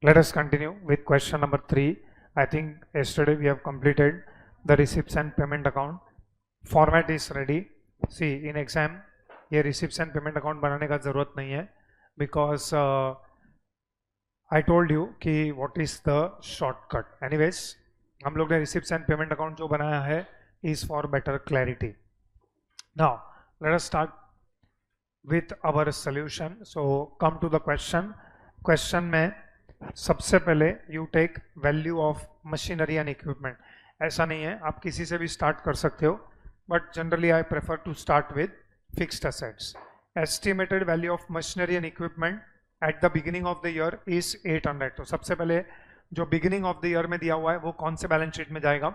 Let us continue with question number 3. I think yesterday we have completed the receipts and payment account. Format is ready. See, in exam ये receipts and payment account बनाने का ज़रूरत नहीं है because I told you कि what is the shortcut. Anyways, हम लोग ने receipts and payment account जो बनाया है is for better clarity. Now let us start with our solution. So come to the question. Question में सबसे पहले you take value of machinery and equipment. ऐसा नहीं है, आप किसी से भी स्टार्ट कर सकते हो, but generally I prefer to start with fixed assets. Estimated value of machinery and equipment at the beginning of the year is 800. तो सबसे पहले जो बिगिनिंग ऑफ द ईयर में दिया हुआ है वो कौन से बैलेंस शीट में जाएगा?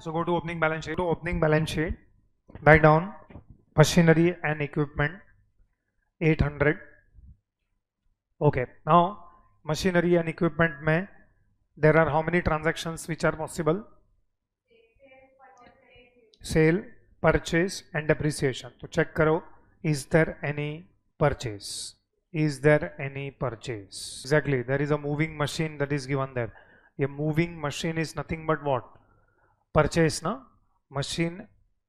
So go to opening balance sheet. Opening balance sheet, write down machinery and equipment 800. Okay, now machinery and equipment में there are how many transactions which are possible? Sale, purchase and depreciation. तो check करो, is there any purchase? Is there any purchase? Exactly, there is a moving machine that is given there. ये moving machine is nothing but what? Purchase ना, machine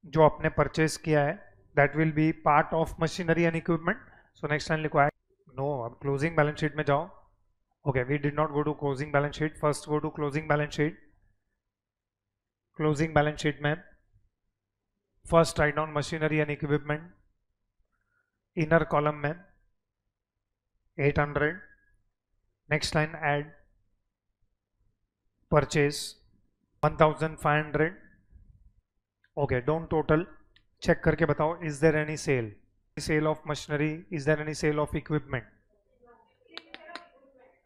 जो आपने purchase किया है that will be part of machinery and equipment. So next line लिखो no, अब closing balance sheet में जाओ. Okay, we did not go to closing balance sheet. First go to closing balance sheet. Closing balance sheet में first write down machinery and equipment. Inner column में 800. Next line add purchase 1500. Okay, don't total. Check करके बताओ, is there any sale? Sale of machinery? Is there any sale of equipment?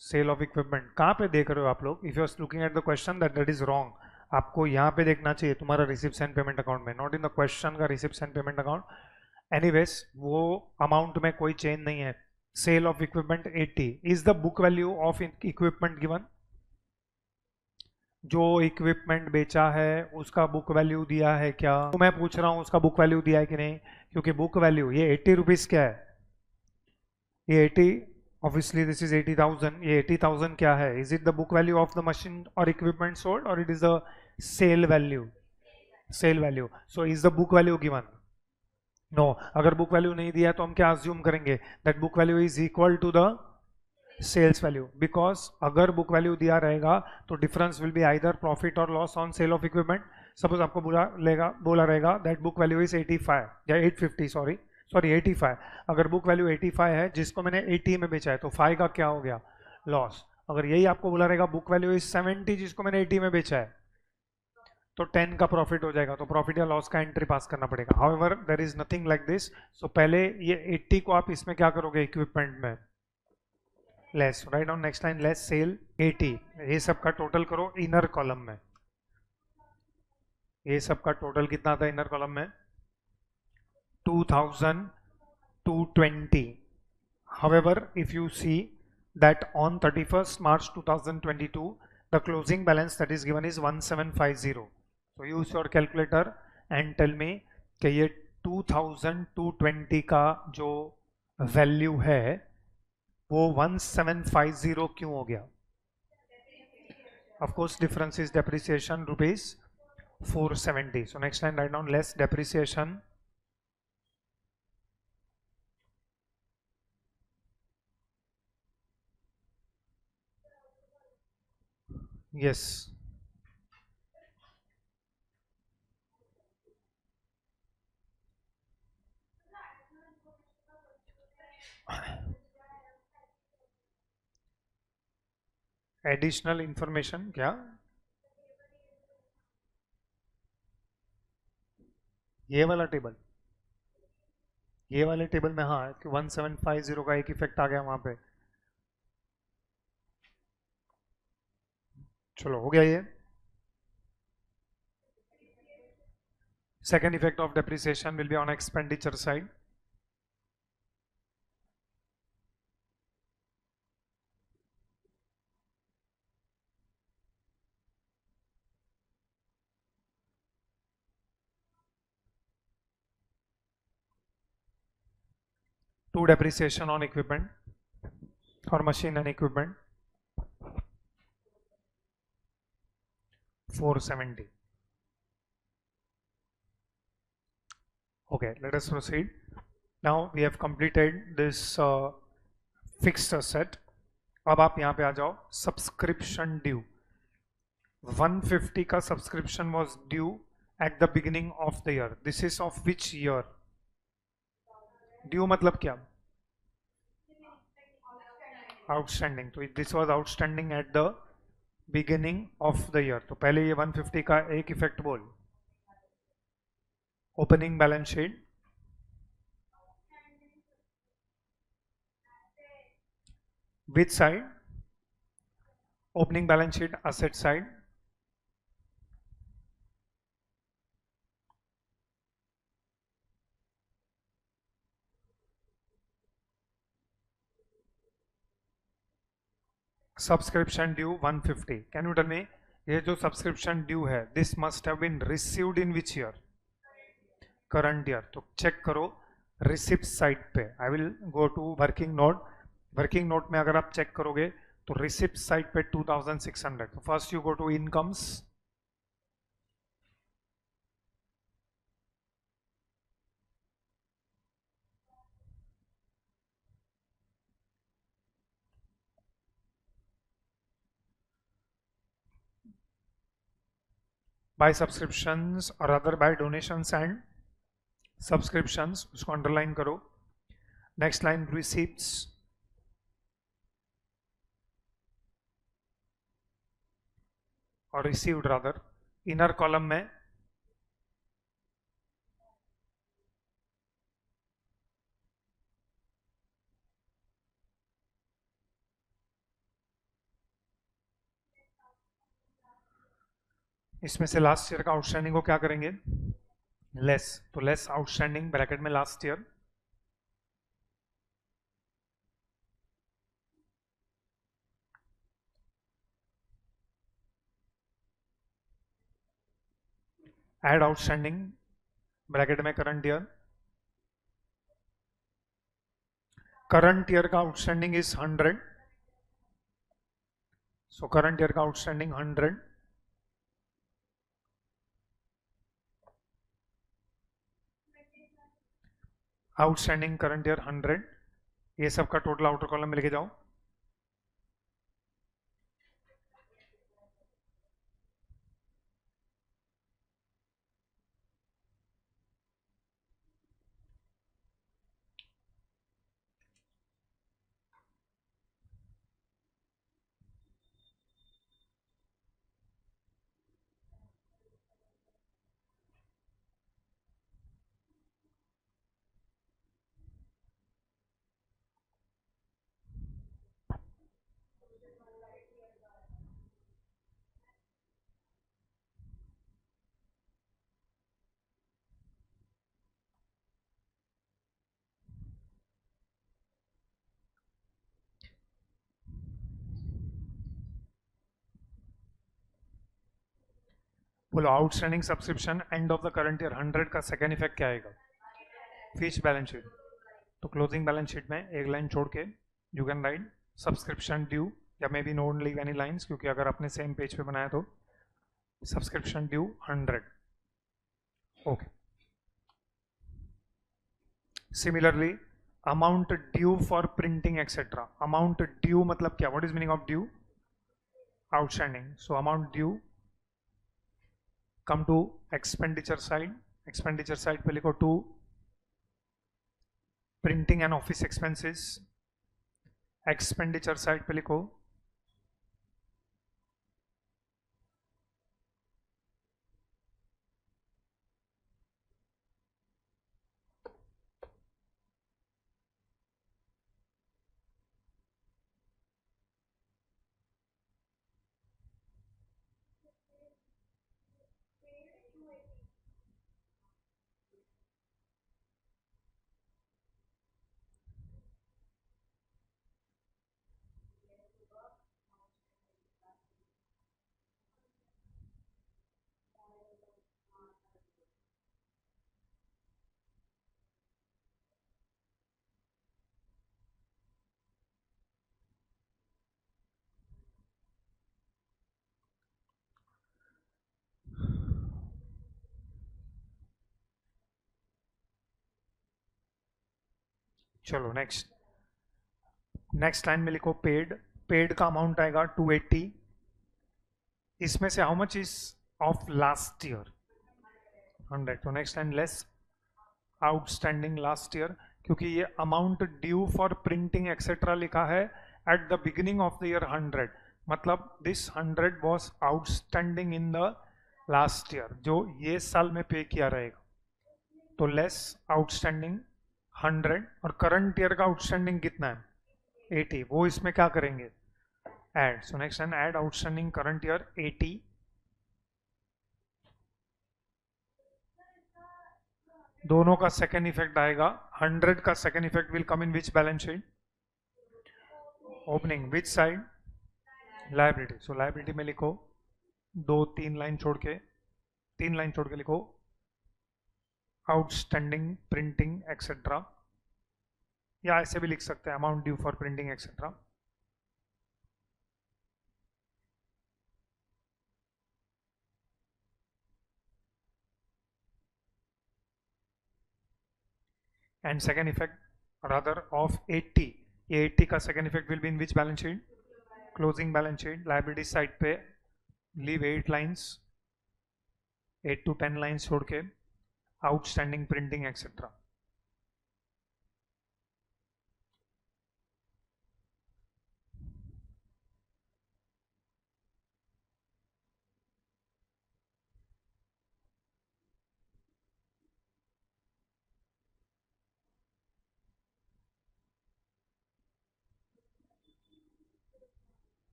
Sale of equipment कहाँ पे देख रहे हो आप लोग? If you are looking at the question that is wrong. आपको यहाँ पे देखना चाहिए तुम्हारा रिसिप्ट्स एंड पेमेंट अकाउंट में, नॉट इन द क्वेश्चन का receipts and payment account. Anyways वो अमाउंट में कोई चेंज नहीं है. Sale of equipment 80. Is the book value of equipment given? जो इक्विपमेंट बेचा है उसका बुक वैल्यू दिया है क्या? तो मैं पूछ रहा हूँ उसका बुक वैल्यू दिया है कि नहीं, क्योंकि बुक वैल्यू ये 80 रुपीज क्या है? ये 80, obviously this is 80,000. ये 80,000 क्या है? Is it the book value of the machine or equipment sold, or it is the sale value? Sale value. So is the book value given? No. अगर book value नहीं दिया तो हम क्या assume करेंगे? That book value is equal to the sales value. Because अगर book value दिया रहेगा तो difference will be either profit or loss on sale of equipment. Suppose आपको बोला रहेगा that book value is 85 या 850 सॉरी 85. अगर बुक वैल्यू 85 है जिसको मैंने 80 में बेचा है तो 5 का क्या हो गया? लॉस. अगर यही आपको बोला रहेगा बुक वैल्यू इज 70 जिसको मैंने 80 में बेचा है तो 10 का प्रॉफिट हो जाएगा. तो प्रॉफिट या लॉस का एंट्री पास करना पड़ेगा. However there is nothing like this. So पहले ये 80 को आप इसमें क्या करोगे? इक्विपमेंट में less. Write down next line less sale 80. ये सब का टोटल करो इनर कॉलम में. ये सब का टोटल कितना आता है इनर कॉलम में? 2220. However, if you see that on 31st March 2022 the closing balance that is given is 1750. So use your calculator and tell me कि ये 2220 का जो वैल्यू है वो 1750 क्यों हो गया? Of course difference is depreciation rupees 470. So next line write down less depreciation. Yes. Additional information क्या? ये वाला टेबल, ये वाले टेबल में हाँ 1750 का एक इफेक्ट आ गया वहां पे. चलो हो गया ये. Second effect of depreciation will be on expenditure side. To depreciation on equipment or machine and equipment. 470. Okay, let us proceed. Now we have completed this fixed asset. अब आप यहाँ पे आ जाओ, सब्सक्रिप्शन ड्यू 150 का subscription was due eight the beginning of the year. This is of which year? Due मतलब क्या? Outstanding. तो this was outstanding at the beginning of the year. तो पहले ये 150 का एक इफेक्ट बोल. Opening balance sheet, which side? Opening balance sheet, asset side. Subscription due 150. Can you tell me, ये जो subscription due है, this must have been received in which year? Current year. तो check करो receipt side पे. I will go to working note. Working note में अगर आप check करोगे तो receipt side पे 2600. तो first you go to incomes. By subscriptions or rather by donations and subscriptions, उसको underline करो. Next line receipts. और रिसीव्ड रादर. इनर कॉलम में इसमें से लास्ट ईयर का आउटस्टैंडिंग को क्या करेंगे? लेस. तो लेस आउटस्टैंडिंग ब्रैकेट में last year. Add outstanding bracket में करंट ईयर. करंट ईयर का outstanding is 100. So current year का आउटस्टैंडिंग 100. Outstanding current year 100. ये सब का टोटल आउटर कॉलम में लेके जाओ. बोलो outstanding subscription end of the current year 100 का सेकेंड इफेक्ट क्या आएगा? Which balance sheet. तो क्लोजिंग बैलेंस शीट में एक लाइन छोड़ के you can write subscription due, या may be not leave any lines, क्योंकि अगर आपने सेम पेज पे बनाया तो subscription due 100. Okay. Similarly amount due for printing etcetera. Amount due मतलब क्या? What is meaning of due? Outstanding. So amount due. Come to expenditure side. Expenditure side पे लिखो to printing and office expenses. Expenditure side पे लिखो चलो next line में लिखो paid का अमाउंट आएगा 280, इसमें से how much is of last year 100, तो next line less outstanding last year, क्योंकि ये amount due for printing etcetera लिखा है eight the beginning of the year 100, मतलब this 100 was outstanding in the last year, जो ये साल में पे किया रहेगा, तो लेस आउटस्टैंडिंग 100, और करंट ईयर का आउटस्टैंडिंग कितना है 80, वो इसमें क्या करेंगे add, so next line add outstanding current year 80, दोनों का सेकेंड इफेक्ट आएगा, 100 का second effect will come in which balance sheet, opening which side liability, so liability में लिखो तीन लाइन छोड़ के लिखो आउटस्टैंडिंग प्रिंटिंग एक्सेट्रा, या ऐसे भी लिख सकते हैं amount due for printing etcetera, and second effect rather of 80, ये 80 का second effect will be in which balance sheet, closing balance sheet, liability side पे लीव 8 लाइन्स, 8 to 10 लाइन्स छोड़ के आउटस्टैंडिंग प्रिंटिंग एक्सेट्रा,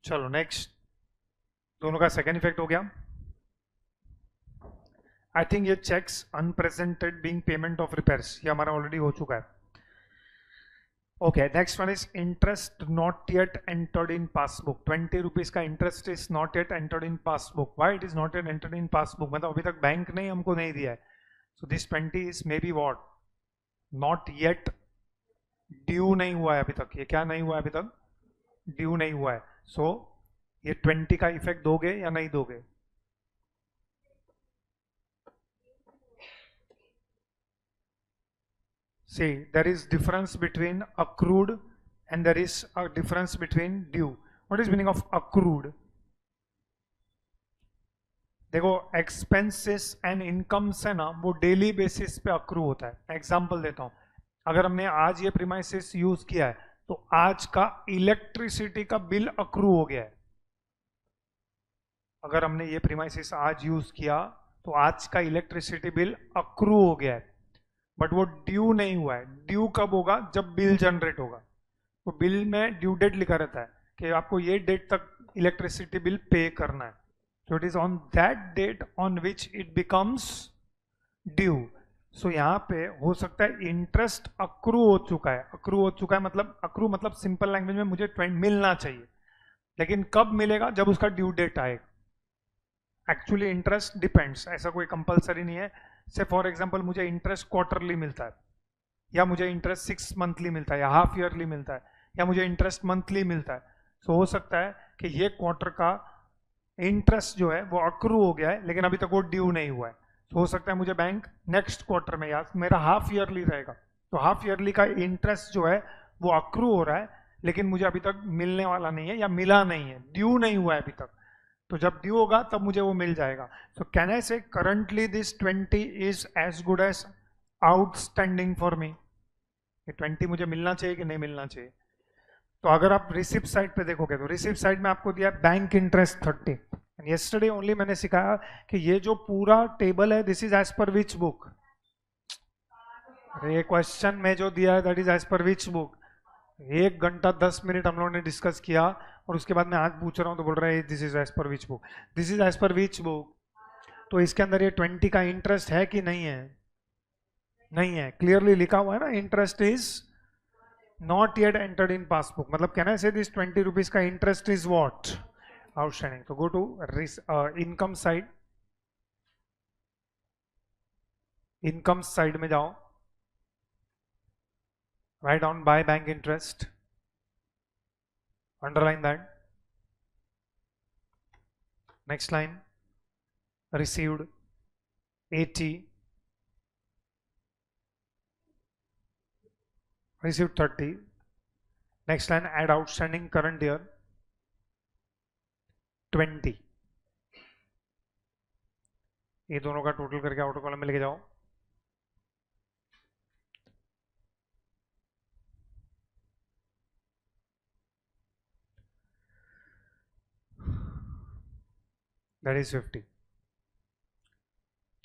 चलो नेक्स्ट, दोनों का second effect हो गया, आई थिंक ये cheques unpresented being payment of repairs, ये हमारा ऑलरेडी हो चुका है, okay, next one is interest not yet entered in passbook, 20 rupees का interest is not yet entered in passbook, why it is not yet entered in passbook, मतलब अभी तक bank ने हमको नहीं दिया है, so this 20 is may be what not yet, due नहीं हुआ है अभी तक, ये क्या नहीं हुआ है अभी तक, ड्यू नहीं हुआ है, सो ये 20 का इफेक्ट दोगे या नहीं दोगे, see there is difference between accrued and there is a difference between due, what is meaning of accrued, देखो एक्सपेंसेस एंड इनकम्स है ना, वो डेली बेसिस पे अक्रू होता है, एग्जांपल देता हूं, अगर हमने आज ये प्रीमाइसिस यूज किया है तो आज का इलेक्ट्रिसिटी का बिल अक्रू हो गया है, अगर हमने ये प्रीमाइसिस आज यूज किया तो आज का इलेक्ट्रिसिटी बिल अक्रू हो गया है, बट वो ड्यू नहीं हुआ है, ड्यू कब होगा जब बिल जनरेट होगा, तो बिल में ड्यू डेट लिखा रहता है कि आपको ये डेट तक इलेक्ट्रिसिटी बिल पे करना है, so it is on that date on which it becomes due, so यहाँ पे हो सकता है इंटरेस्ट अक्रू हो चुका है, अक्रू हो चुका है मतलब, अक्रू मतलब सिंपल लैंग्वेज में मुझे मिलना चाहिए, लेकिन कब मिलेगा जब उसका ड्यू डेट आएगा, एक्चुअली इंटरेस्ट डिपेंड्स, ऐसा कोई कंपलसरी नहीं है, से फॉर एग्जांपल मुझे इंटरेस्ट क्वार्टरली मिलता है, या मुझे इंटरेस्ट 6 मंथली मिलता है, या हाफ ईयरली मिलता है, या मुझे इंटरेस्ट मंथली मिलता है, सो हो सकता है कि ये क्वार्टर का इंटरेस्ट जो है वो अक्रू हो गया है लेकिन अभी तक वो ड्यू नहीं हुआ है, तो हो सकता है मुझे बैंक नेक्स्ट क्वार्टर में, या मेरा हाफ ईयरली रहेगा तो हाफ ईयरली का इंटरेस्ट जो है वो अक्रू हो रहा है लेकिन मुझे अभी तक मिलने वाला नहीं है या मिला नहीं है, ड्यू नहीं हुआ है अभी तक, तो जब ड्यू होगा तब मुझे वो मिल जाएगा, सो can I say currently this 20 is as good as outstanding for me, ये 20 मुझे मिलना चाहिए कि नहीं मिलना चाहिए, तो अगर आप रिसिप्ट साइड पे देखोगे तो रिसिप्ट साइड में आपको दिया bank interest 30, and yesterday only मैंने सिखाया कि ये जो पूरा टेबल है this is as per which book, ये क्वेश्चन में जो दिया है that is as per which book, 1 घंटा 10 मिनट हम लोगों ने डिस्कस किया और उसके बाद मैं आज पूछ रहा हूँ तो बोल रहा है this is as per which book, this is as per which book, तो इसके अंदर ये 20 का इंटरेस्ट है कि नहीं है, नहीं है, क्लियरली लिखा हुआ है ना, interest is not yet entered in passbook, मतलब can I say this 20 rupees का interest is what outstanding, so go to income side, income side में जाओ, write down by bank interest, underline that. Next line, received 80, received 30. Next line, add outstanding current year 20. ये दोनों का total करके outer column में लेके जाओ. That is 50.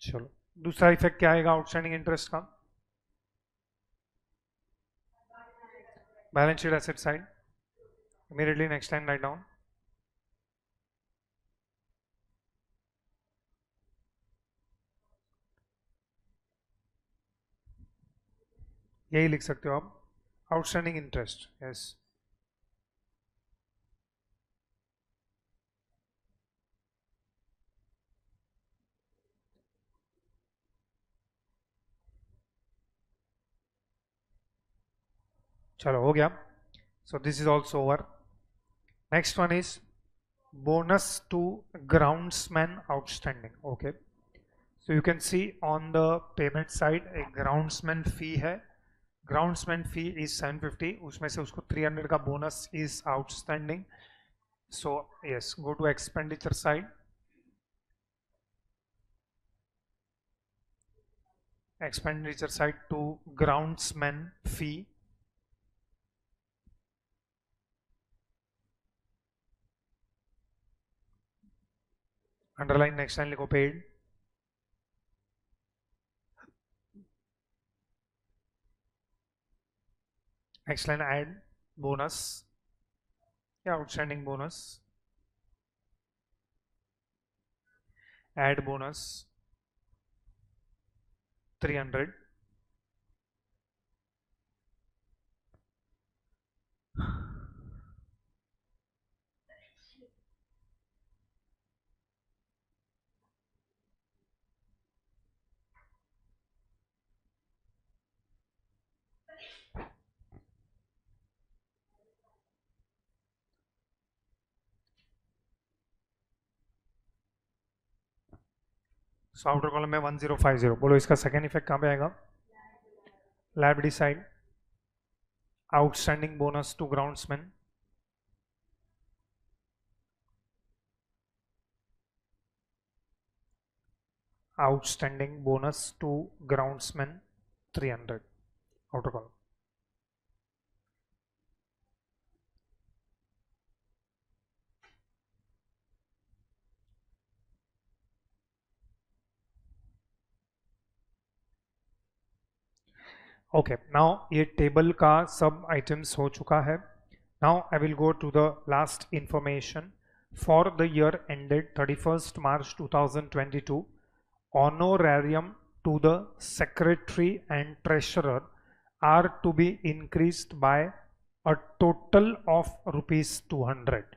चलो दूसरा इफेक्ट क्या आएगा आउटस्टैंडिंग इंटरेस्ट का? Balance sheet asset side. Immediately next line write down. यही लिख सकते हो आप, आउटस्टैंडिंग इंटरेस्ट. यस, चलो हो गया. सो this is also over. Next one is bonus to groundsman outstanding. Okay, so you can see on the payment side a groundsman fee है. groundsman fee is 750. उसमें से उसको 300 का bonus is outstanding. So yes, go to expenditure side. expenditure side to groundsman fee. Underline. Next line लिखो paid. Next line add bonus या outstanding bonus. Add bonus 300. So outer column में 1050. बोलो इसका second effect कहां पे आएगा? Liability side. Outstanding bonus to groundsman. Outstanding bonus to groundsman 300. Outer column. Okay, now ये table का सब आइटम्स हो चुका है. Now I will go to the last information. For the year ended 31st March 2022, honorarium to the secretary and treasurer are to be increased by a total of ₹200.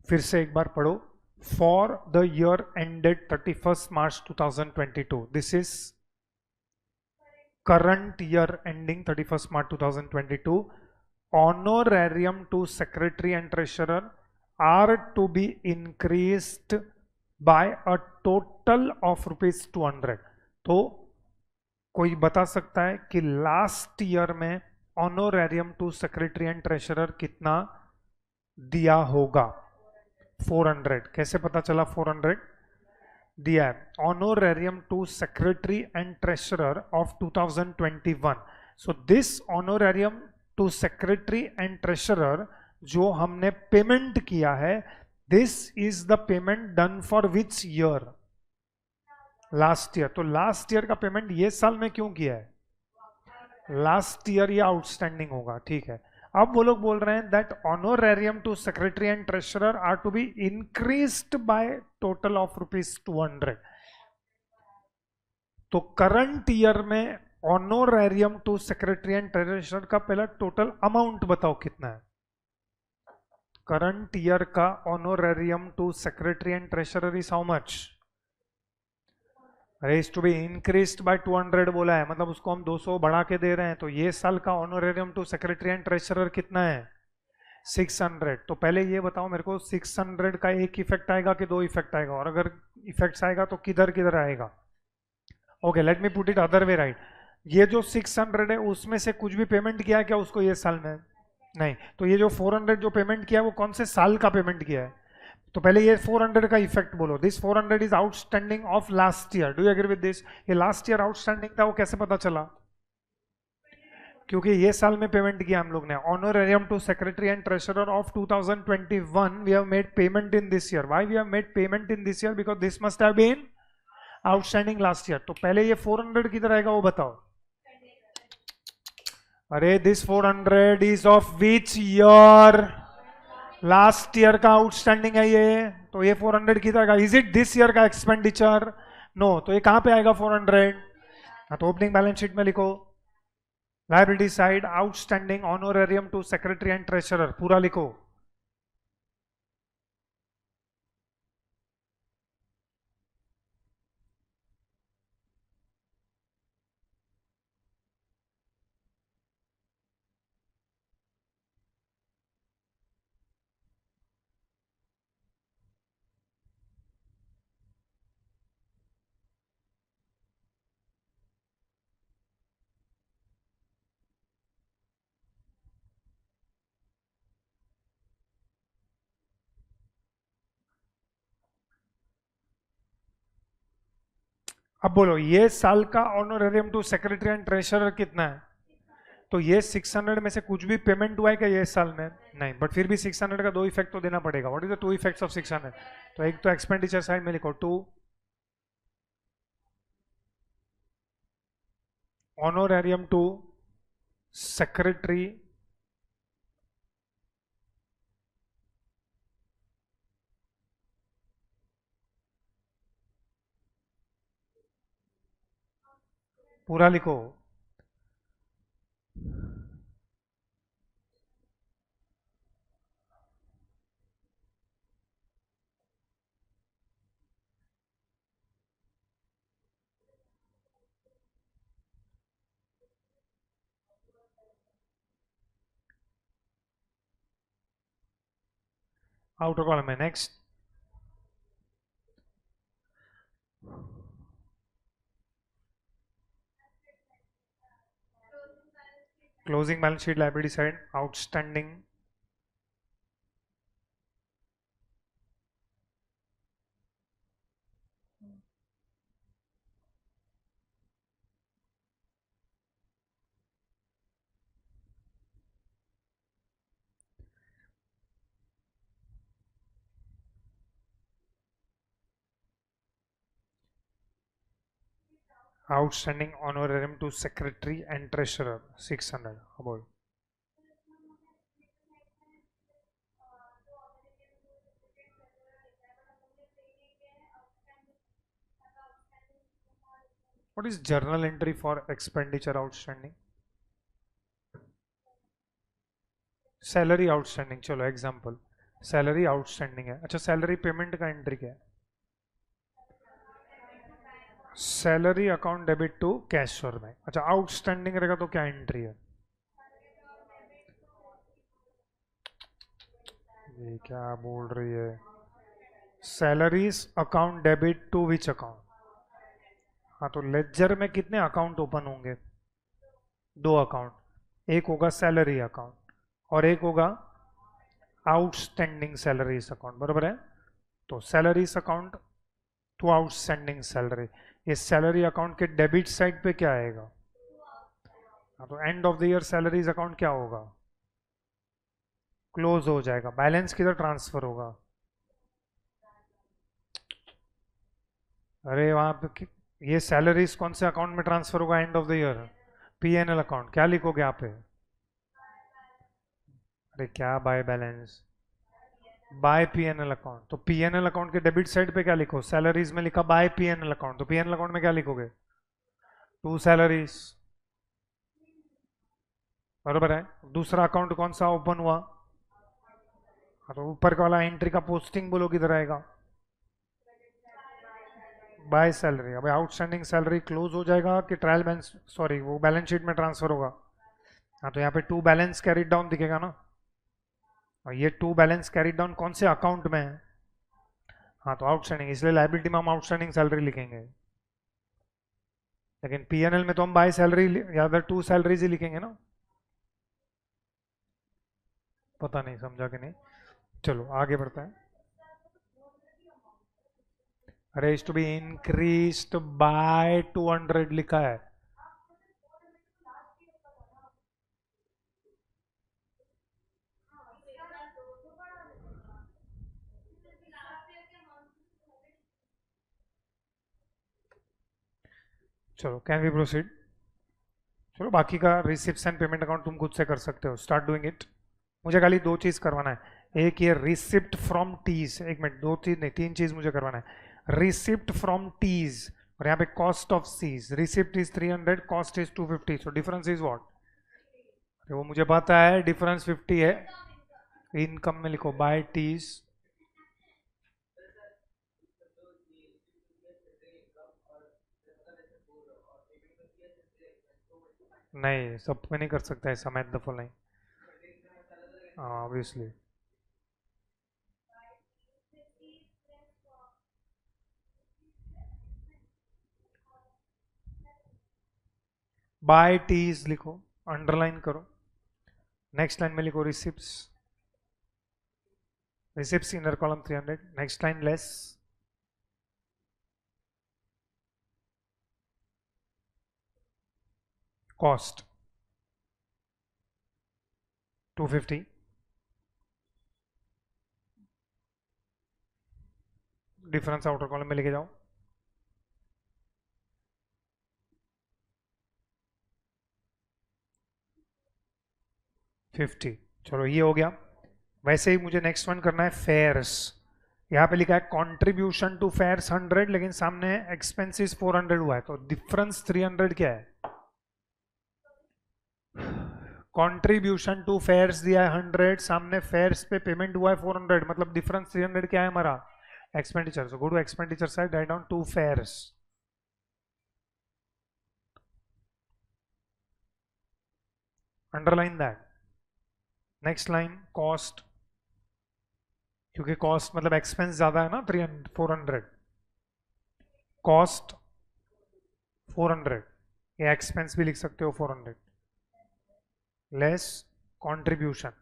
फिर से एक बार पढ़ो. For the year ended 31st March 2022, this is current year ending 31st March 2022, honorarium to secretary and treasurer are to be increased by a total of ₹200. तो कोई बता सकता है कि लास्ट ईयर में honorarium to secretary and treasurer कितना दिया होगा? 400. कैसे पता चला 400 दिया है? Honorarium to secretary and treasurer of 2021. So this honorarium to secretary and treasurer जो हमने पेमेंट किया है, this is the payment done for which year? Last year. तो लास्ट ईयर का पेमेंट ये साल में क्यों किया है? लास्ट ईयर ये आउटस्टैंडिंग होगा. ठीक है. अब वो लोग बोल रहे हैं that honorarium to secretary and treasurer are to be increased by total of ₹200. तो करंट ईयर में honorarium to secretary and treasurer का पहला टोटल अमाउंट बताओ कितना है? करंट ईयर का honorarium to secretary and treasurer is how much? Is to be increased by 200 बोला है, मतलब उसको हम 200 बढ़ा के दे रहे हैं. तो ये साल का honorarium to secretary and treasurer कितना है? 600, तो पहले ये बताओ मेरे को 600 का एक इफेक्ट आएगा कि दो इफेक्ट आएगा, और अगर इफेक्ट्स आएगा तो किधर किधर आएगा? Okay, let me put it other way, right. ये जो 600 है उसमें से कुछ भी पेमेंट किया है क्या उसको ये साल में? नहीं। तो ये जो 400 जो पेमेंट किया है वो कौन से साल का पेमेंट किया है? तो पहले ये 400 का इफेक्ट बोलो। This 400 is outstanding of last year. Do you agree with this? ये लास्ट ईयर आउटस्टैंडिंग था, वो कैसे पता चला? क्योंकि ये साल में पेमेंट किया हम लोग ने। Honorarium to secretary and treasurer of 2021 we have made payment in this year. Why we have made payment in this year? Because this must have been outstanding last year. तो पहले ये 400 किधर आएगा वो बताओ। अरे this 400 is of which year? Last year का outstanding है ये, तो ये 400 किधर आएगा? इज इट दिस ईयर का एक्सपेंडिचर? नो। तो ये कहां पे आएगा 400? हाँ, तो ओपनिंग बैलेंस शीट में लिखो, liability side outstanding honorarium to secretary and treasurer, पूरा लिखो। अब बोलो ये साल का honorarium to secretary and treasurer कितना है? तो ये 600 में से कुछ भी पेमेंट हुआ है क्या ये साल में? नहीं। बट फिर भी 600 का दो इफेक्ट तो देना पड़ेगा। What is the two effects of 600? तो एक तो एक्सपेंडिचर साइड में लिखो, टू ऑनोरेरियम टू सेक्रेटरी पूरा लिखो। आउटर कॉलम में next closing balance sheet liability side outstanding outstanding honorarium to secretary and treasurer 600 about. What is journal entry for expenditure outstanding? Salary outstanding. चलो example, salary outstanding है। अच्छा, salary payment का entry क्या है? Salary account debit to cashier में। अच्छा, outstanding रहेगा तो क्या एंट्री है? ये क्या बोल रही है? Salaries account debit to which account? हाँ, तो लेजर में कितने अकाउंट ओपन होंगे? दो अकाउंट, एक होगा सैलरी अकाउंट और एक होगा आउटस्टैंडिंग सैलरीज अकाउंट, बराबर है? तो salaries account to outstanding salary, ये सैलरी अकाउंट के डेबिट साइड पे क्या आएगा? हाँ, तो end of the year salaries account क्या होगा? क्लोज हो जाएगा। बैलेंस किधर ट्रांसफर होगा? अरे वहां पे ये सैलरीज कौन से अकाउंट में ट्रांसफर होगा end of the year? PNL account. क्या लिखोगे यहाँ पे? अरे क्या by balance? By PNL account. तो पीएनएल अकाउंट के डेबिट साइड पे क्या लिखो? सैलरीज में लिखा बाय पीएनएल अकाउंट, तो पीएनएल अकाउंट में क्या लिखोगे? टू सैलरीज, बराबर है? दूसरा अकाउंट कौन सा ओपन हुआ? हाँ, तो ऊपर वाला एंट्री का पोस्टिंग बोलो किधर आएगा? By salary. अब आउटस्टैंडिंग सैलरी क्लोज हो जाएगा कि ट्रायल बैलेंस, सॉरी वो बैलेंस शीट में ट्रांसफर होगा? हाँ, तो यहाँ पे टू बैलेंस कैरिड डाउन दिखेगा ना। और ये टू बैलेंस कैरीड डाउन कौन से अकाउंट में है? हाँ तो आउटस्टैंडिंग, इसलिए लायबिलिटी में हम आउटस्टैंडिंग सैलरी लिखेंगे, लेकिन पीएनएल में तो हम बाय सैलरी या अदर टू सैलरीज ही लिखेंगे ना। पता नहीं समझा कि नहीं, चलो आगे बढ़ता है। Raise to be increased by 200 लिखा है। चलो कैन वी प्रोसीड? चलो बाकी का रिसिप्ट्स एंड पेमेंट अकाउंट तुम खुद से कर सकते हो, स्टार्ट डूइंग इट। मुझे खाली दो चीज करवाना है, एक ये रिसिप्ट फ्रॉम टीज, एक मिनट, दो चीज नहीं तीन चीज मुझे करवाना है। रिसिप्ट फ्रॉम टीज और यहाँ पे कॉस्ट ऑफ सीज, receipt is 300, cost is 250, so difference is what? वो मुझे पता है डिफरेंस 50 है, इनकम में लिखो बाय टीज। नहीं सब में नहीं कर सकता ऐसा, math the following, obviously. By teas लिखो, अंडरलाइन करो, नेक्स्ट लाइन में लिखो receipts, receipts inner column 300, next line less cost 250, difference outer column में लेके जाओ, $50। चलो ये हो गया। वैसे ही मुझे नेक्स्ट वन करना है फेयर्स। यहाँ पे लिखा है कंट्रीब्यूशन टू फेयर्स 100, लेकिन सामने एक्सपेंसेस 400 हुआ है, तो डिफरेंस 300 क्या है? कंट्रीब्यूशन टू फेयर्स दिया है 100, सामने फेयर्स पे पेमेंट हुआ है 400, मतलब डिफरेंस 300 क्या है हमारा? Expenditure. So go to expenditure side, right down to fares, underline that. Next line cost, क्योंकि कॉस्ट मतलब एक्सपेंस ज्यादा है ना, 400, कॉस्ट 400, ये एक्सपेंस भी लिख सकते हो 400, less contribution,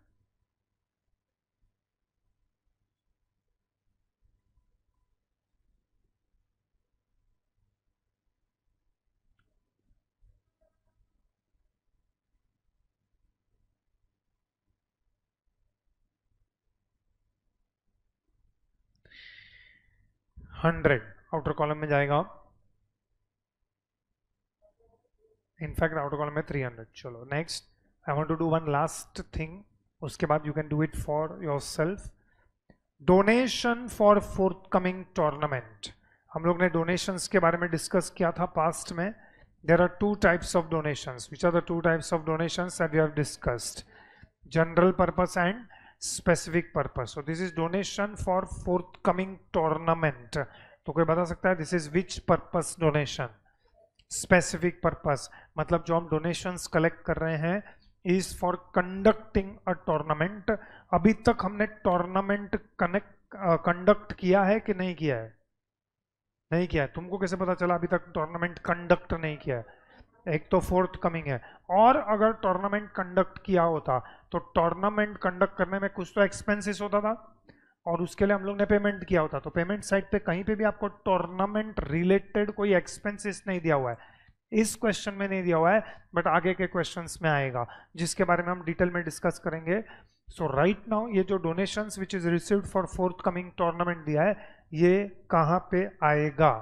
hundred outer column में जाएगा, इनफैक्ट आउटर कॉलम में 300। चलो next, I want to do one last thing, उसके बाद you can do it for yourself. Donation for forthcoming tournament. हम लोग ने डोनेशंस के बारे में डिस्कस किया था पास्ट में। There are two types of donations. Which are the two types of donations that we have discussed? General purpose and specific purpose. So this is donation for forthcoming tournament. तो कोई बता सकता है this is which purpose donation? Specific purpose, मतलब जो हम donations collect कर रहे हैं is for conducting a tournament. अभी तक हमने टूर्नामेंट कंडक्ट किया है कि नहीं किया है? नहीं किया है। तुमको कैसे पता चला अभी तक टूर्नामेंट कंडक्ट नहीं किया है? एक तो फोर्थ कमिंग है, और अगर टूर्नामेंट कंडक्ट किया होता तो टूर्नामेंट कंडक्ट करने में कुछ तो एक्सपेंसेस होता था, और उसके लिए हम लोग ने पेमेंट किया होता। तो पेमेंट साइड पे कहीं पे भी आपको टूर्नामेंट रिलेटेड कोई एक्सपेंसेस नहीं दिया हुआ है, इस क्वेश्चन में नहीं दिया हुआ है, बट आगे के क्वेश्चंस में आएगा, जिसके बारे में हम डिटेल में डिस्कस करेंगे। सो राइट नाउ ये जो donations which is received for fourth coming tournament दिया है, ये कहाँ पे आएगा?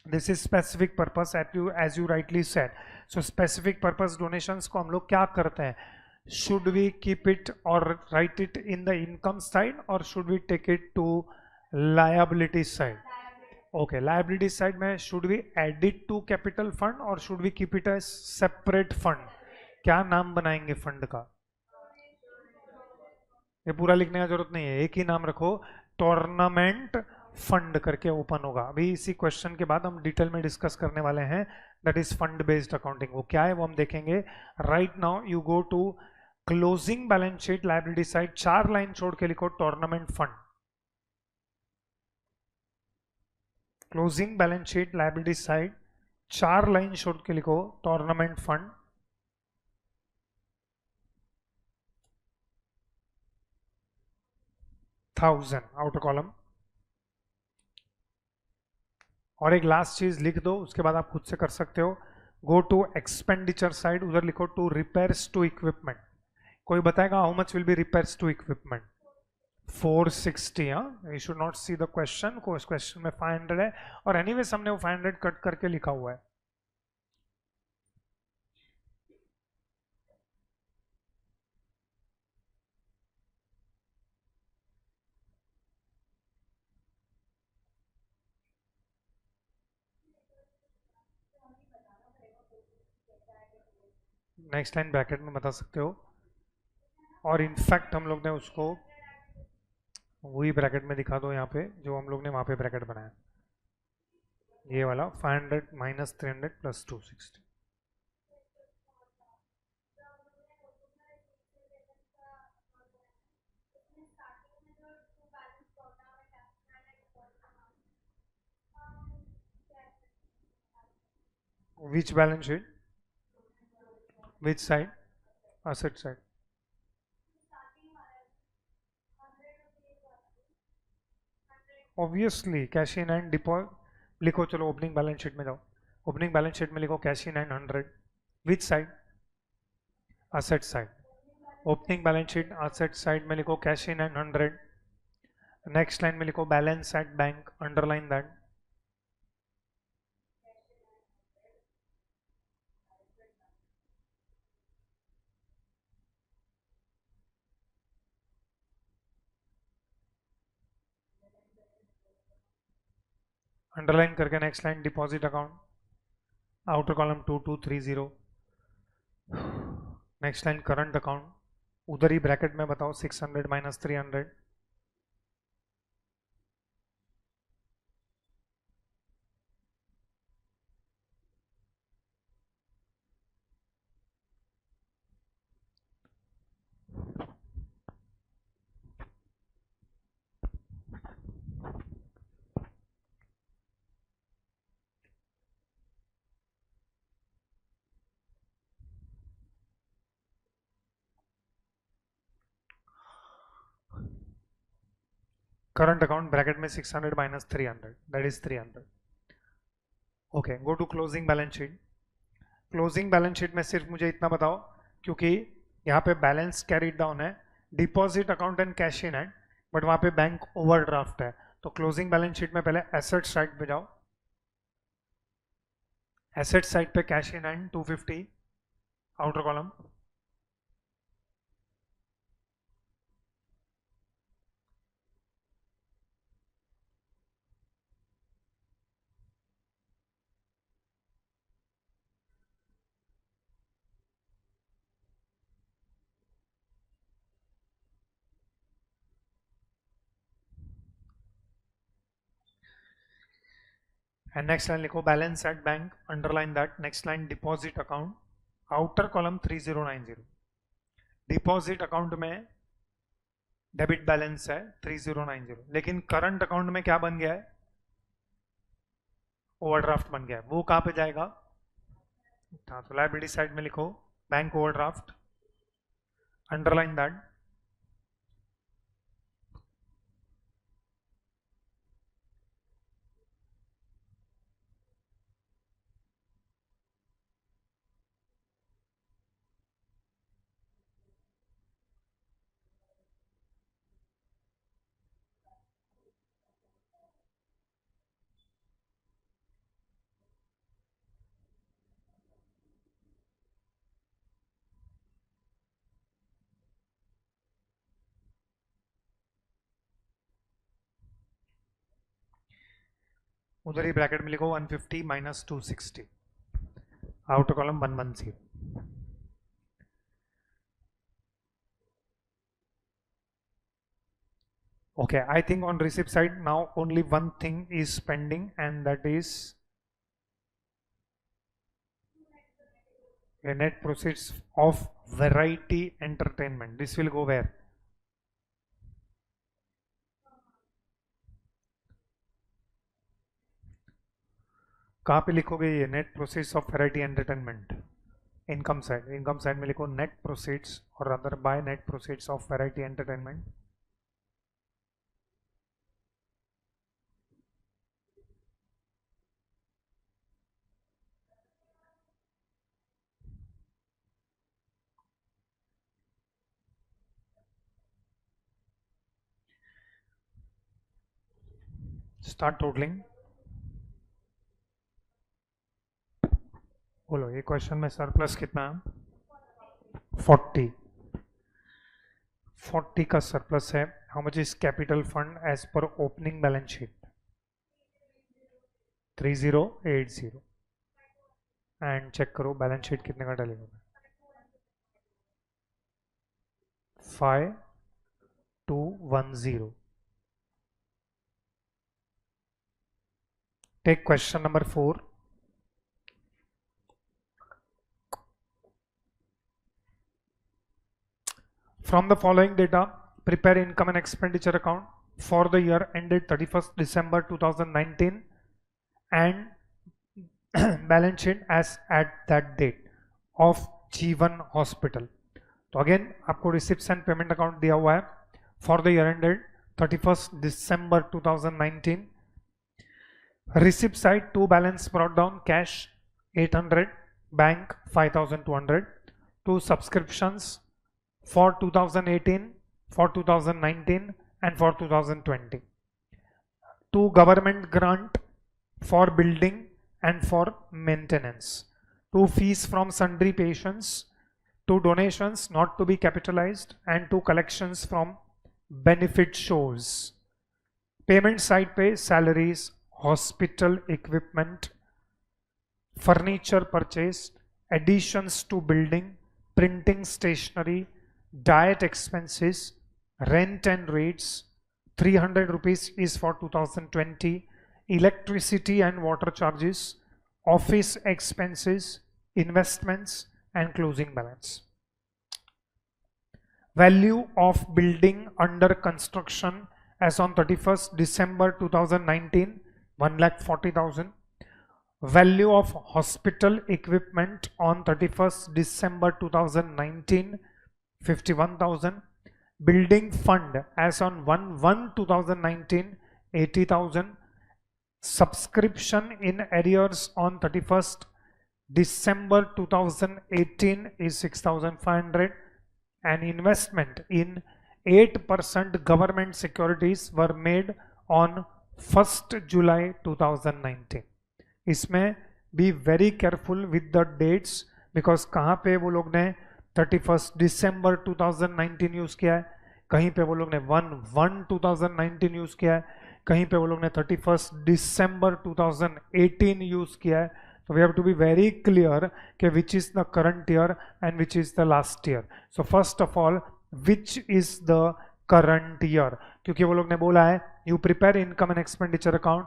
This is specific purpose as you rightly said. So specific purpose donations को हम लोग क्या करते हैं? should we keep it or write it in the income side, or should we take it to liability side? Okay, liability side में should we add it to capital fund or should we keep it as separate fund? क्या नाम बनाएंगे fund का? ये पूरा लिखने का जरूरत नहीं है, एक ही नाम रखो, टूर्नामेंट फंड करके ओपन होगा। अभी इसी क्वेश्चन के बाद हम डिटेल में डिस्कस करने वाले हैं, that is fund based accounting. वो क्या है वो हम देखेंगे। Right now you go to closing balance sheet liability side 4 line छोड़ के लिखो tournament fund. Closing balance sheet liability side 4 line छोड़ के लिखो टूर्नामेंट फंड. Outer column. और एक लास्ट चीज लिख दो, उसके बाद आप खुद से कर सकते हो. गो टू एक्सपेंडिचर साइड, उधर लिखो टू रिपेयर्स टू इक्विपमेंट. कोई बताएगा how much will be repairs to equipment? 460. हाँ, you should not see the question को, इस क्वेश्चन में 500 है और एनीवेज हमने वो 500 कट करके लिखा हुआ है. नेक्स्ट लाइन ब्रैकेट में बता सकते हो. और इनफैक्ट हम लोग ने उसको वही ब्रैकेट में दिखा दो, यहाँ पे जो हम लोग ने वहां पे ब्रैकेट बनाया, ये वाला 500 minus 300 plus 260. Which balance sheet? Which side? Asset side. Obviously cash in and deposit लिखो. चलो ओपनिंग बैलेंस शीट में जाओ. ओपनिंग बैलेंस शीट में लिखो cash in hand 100. Which side? Asset side. Opening balance sheet asset side में लिखो cash in hand 100. Next line में लिखो balance at bank, underline that. Underline करके next line deposit account, outer column 2230. Next line current account, उधर ही bracket में बताओ 600 minus 300. Current account bracket में 600 minus 300, that is 300. Okay, go to closing balance sheet. Closing balance sheet में सिर्फ मुझे इतना बताओ, क्योंकि यहाँ पे बैलेंस कैरीड डाउन है, deposit account and cash in hand, but वहां पे बैंक ओवरड्राफ्ट है. तो क्लोजिंग बैलेंस शीट में पहले एसेट साइड पे जाओ. एसेट साइड पे cash in hand 250, outer column. And next line लिखो balance at bank, underline that. Next line deposit account, outer column 3090. Deposit account में डेबिट बैलेंस है 3090, लेकिन करंट अकाउंट में क्या बन गया है? ओवरड्राफ्ट बन गया है. वो कहां पे जाएगा? हाँ, तो लायबिलिटी साइड में लिखो बैंक ओवरड्राफ्ट, अंडरलाइन दैट. उधर ही ब्रैकेट में लिखो 150 minus 260, outer column 110. Okay, I think on receipt side now only one thing is pending, and that is A net proceeds of variety entertainment. This will go where? कहाँ पे लिखोगे ये net proceeds of variety entertainment? Income side में लिखो net proceeds और other by net proceeds of variety entertainment. Start totalling. बोलो ये question में सरप्लस कितना है? 40. 40 का सरप्लस है. How much is capital fund as per opening balance sheet? 3080. And check करो बैलेंस शीट कितने का डलेगा? 5210. Take question number 4. From the following data, prepare income and expenditure account for the year ended 31st December 2019 and balance sheet as at that date of Jeevan Hospital. तो again आपको receipts and payment account दिया हुआ है for the year ended 31st December 2019. Receipt side, two balance brought down: cash 800, bank 5200. Two subscriptions for 2018, for 2019 and for 2020. Two government grant for building and for maintenance. Two fees from sundry patients. Two donations not to be capitalized and two collections from benefit shows. Payment side pay salaries, hospital equipment, furniture purchased, additions to building, printing stationery, diet expenses, rent and rates. 300 rupees is for 2020. Electricity and water charges, office expenses, investments and closing balance. Value of building under construction as on 31st December 2019, 1,40,000. Value of hospital equipment on 31st December 2019, 51,000. Building fund as on 1/1/2019, 80,000. Subscription in arrears on 31st December 2018 is 6,500. And investment in 8% government securities were made on 1st July 2019. इसमें be very careful with the dates because कहाँ पे वो लोग ने 31st December 2019 use किया है, कहीं पे वो लोग ने 1/1/2019 यूज किया है, कहीं पे वो लोग ने 31st December 2018 यूज किया है. So we have to be very clear कि which is the current year and which is the last year. So first of all, which is the current year? क्योंकि वो लोग ने बोला है you prepare income and expenditure account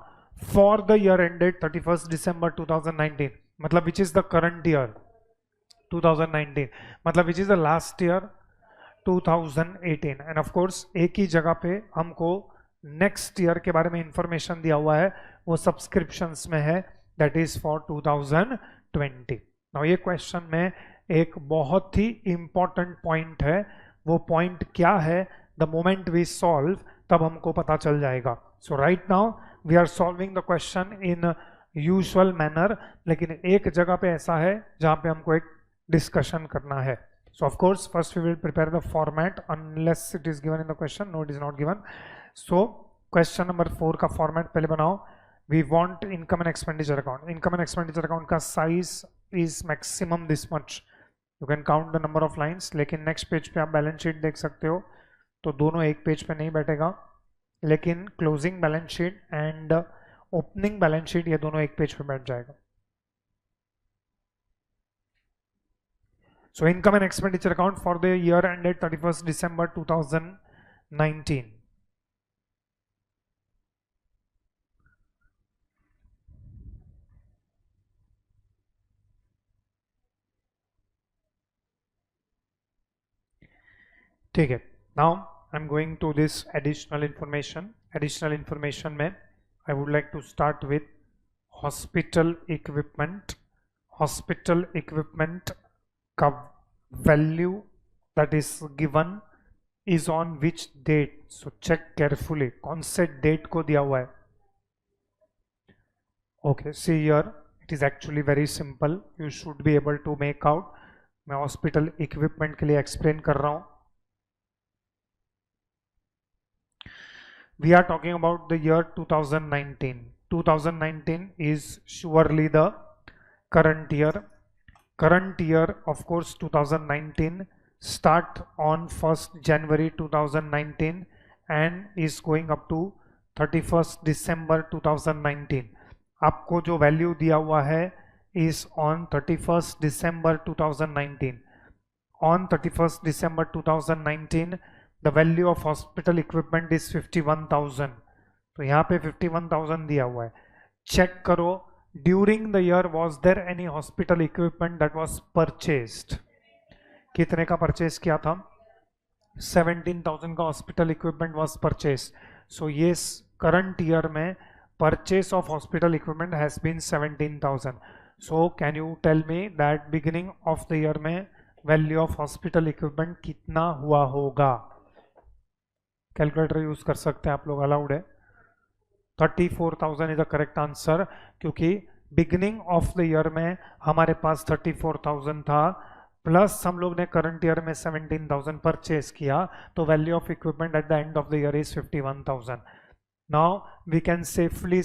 for the year ended 31st December 2019. मतलब which is the current year? 2019. मतलब which is the last year? 2018. And of course एक ही जगह पे हमको नेक्स्ट ईयर के बारे में इंफॉर्मेशन दिया हुआ है, वो सब्सक्रिप्शंस में है, दैट इज फॉर 2020. नाउ ये क्वेश्चन में एक बहुत ही इंपॉर्टेंट पॉइंट है. वो पॉइंट क्या है? द मोमेंट वी सॉल्व तब हमको पता चल जाएगा. So right now we are solving the question in usual manner, लेकिन एक जगह पे ऐसा है जहां पे हमको एक डिस्कशन करना है. So of course first we will prepare the format unless it is given in the question. No, it is not given. So question number 4 का format पहले बनाओ. We want income and expenditure account. Income and expenditure account का size is maximum this much. You can count the number of lines. लेकिन next page पे आप balance sheet देख सकते हो, तो दोनों एक पेज पे नहीं बैठेगा, लेकिन closing balance sheet and opening balance sheet ये दोनों एक पेज पे बैठ जाएगा. So income and expenditure account for the year ended 31st December 2019. ठीक है. Now I am going to this additional information में I would like to start with hospital equipment का value that is given is on which date. So check carefully कौन से date को दिया हुआ है. Okay, see here it is actually very simple, you should be able to make out. मैं hospital equipment के लिए एक्सप्लेन कर रहा हूं. We are talking about the year 2019. 2019 is surely the current year. Current year, of course, 2019 start on 1st January 2019 and is going up to 31st December 2019. आपको जो value दिया हुआ है is on 31st December 2019. On 31st December 2019 the value of hospital equipment is 51,000. तो यहाँ पे 51,000 दिया हुआ है. चेक करो during the year was there any hospital equipment that was purchased. कितने का परचेज किया था? 17,000 का hospital equipment was purchased. So ये करंट ईयर में purchase of hospital equipment has been 17,000. So can you tell me that beginning of the year में value of hospital equipment कितना हुआ होगा? कैलकुलेटर यूज कर सकते हैं आप लोग, अलाउड है. 34,000 इज द करेक्ट आंसर, क्योंकि बिगिनिंग ऑफ द ईयर में हमारे पास 34,000 था, प्लस हम लोग ने करंट ईयर में 17,000 परचेज किया, तो value of equipment at the end of the year is 51,000. Now we can safely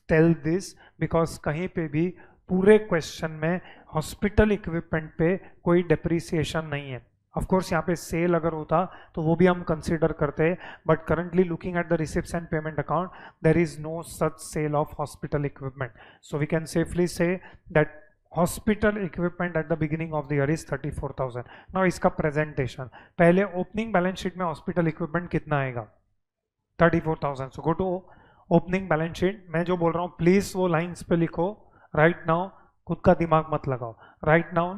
tell this because कहीं पे भी पूरे क्वेश्चन में हॉस्पिटल इक्विपमेंट पे कोई डेप्रिसिएशन नहीं है. ऑफ कोर्स यहाँ पे सेल अगर होता तो वो भी हम कंसीडर करते, but currently looking at the receipts and payment account there is no such sale of hospital equipment. So we can safely say that hospital equipment at the beginning of the year is 34,000. Now इसका presentation, पहले opening balance sheet में hospital equipment कितना आएगा? 34,000. So go to opening balance sheet. मैं जो बोल रहा हूँ प्लीज वो लाइन्स पे लिखो. राइट नाउ खुद का दिमाग मत लगाओ. Right now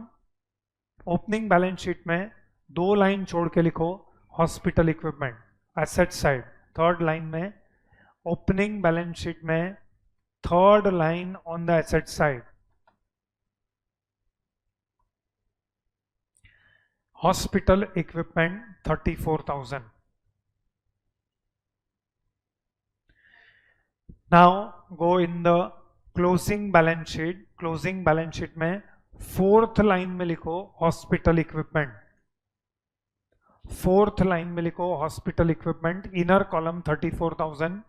opening balance sheet में 2 लाइन छोड़ के लिखो hospital equipment asset side. Third line में ओपनिंग बैलेंस शीट में third line on the asset side hospital equipment 34,000. Now go in the closing balance sheet. Closing balance sheet में fourth line में लिखो hospital equipment. Fourth line में लिखो hospital equipment, inner column 34,000.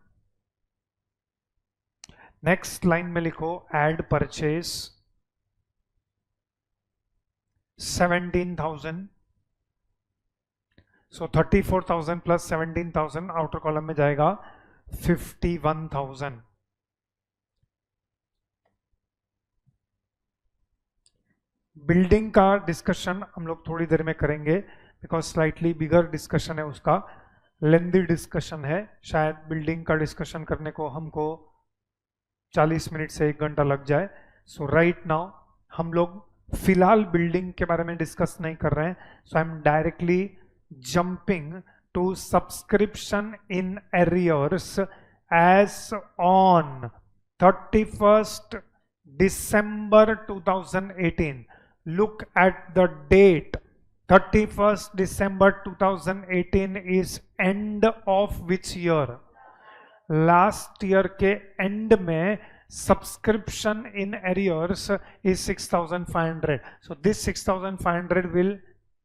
Next line में लिखो add purchase 17,000. सो 34,000 plus 17,000 outer column में जाएगा 51,000. Building का डिस्कशन हम लोग थोड़ी देर में करेंगे बिकॉज स्लाइटली बिगर डिस्कशन है, उसका लेंदी डिस्कशन है. शायद बिल्डिंग का डिस्कशन करने को हमको 40 मिनट से 1 घंटा लग जाए. सो राइट नाउ हम लोग फिलहाल बिल्डिंग के बारे में डिस्कस नहीं कर रहे हैं. So I am directly jumping to subscription in arrears as on 31st December 2018. Look at the date. 31st December 2018 is end of which year? Last year के end में subscription in arrears is 6,500. So this 6,500 will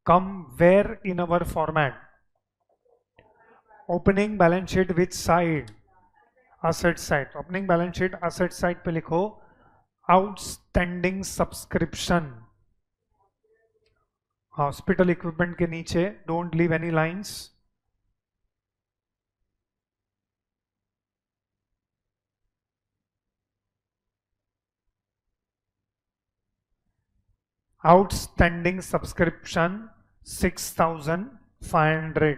come where in our format? Opening balance sheet which side? Asset side. Opening balance sheet asset side पे लिखो outstanding subscription. Hospital equipment के नीचे don't leave any lines. Outstanding subscription 6,500.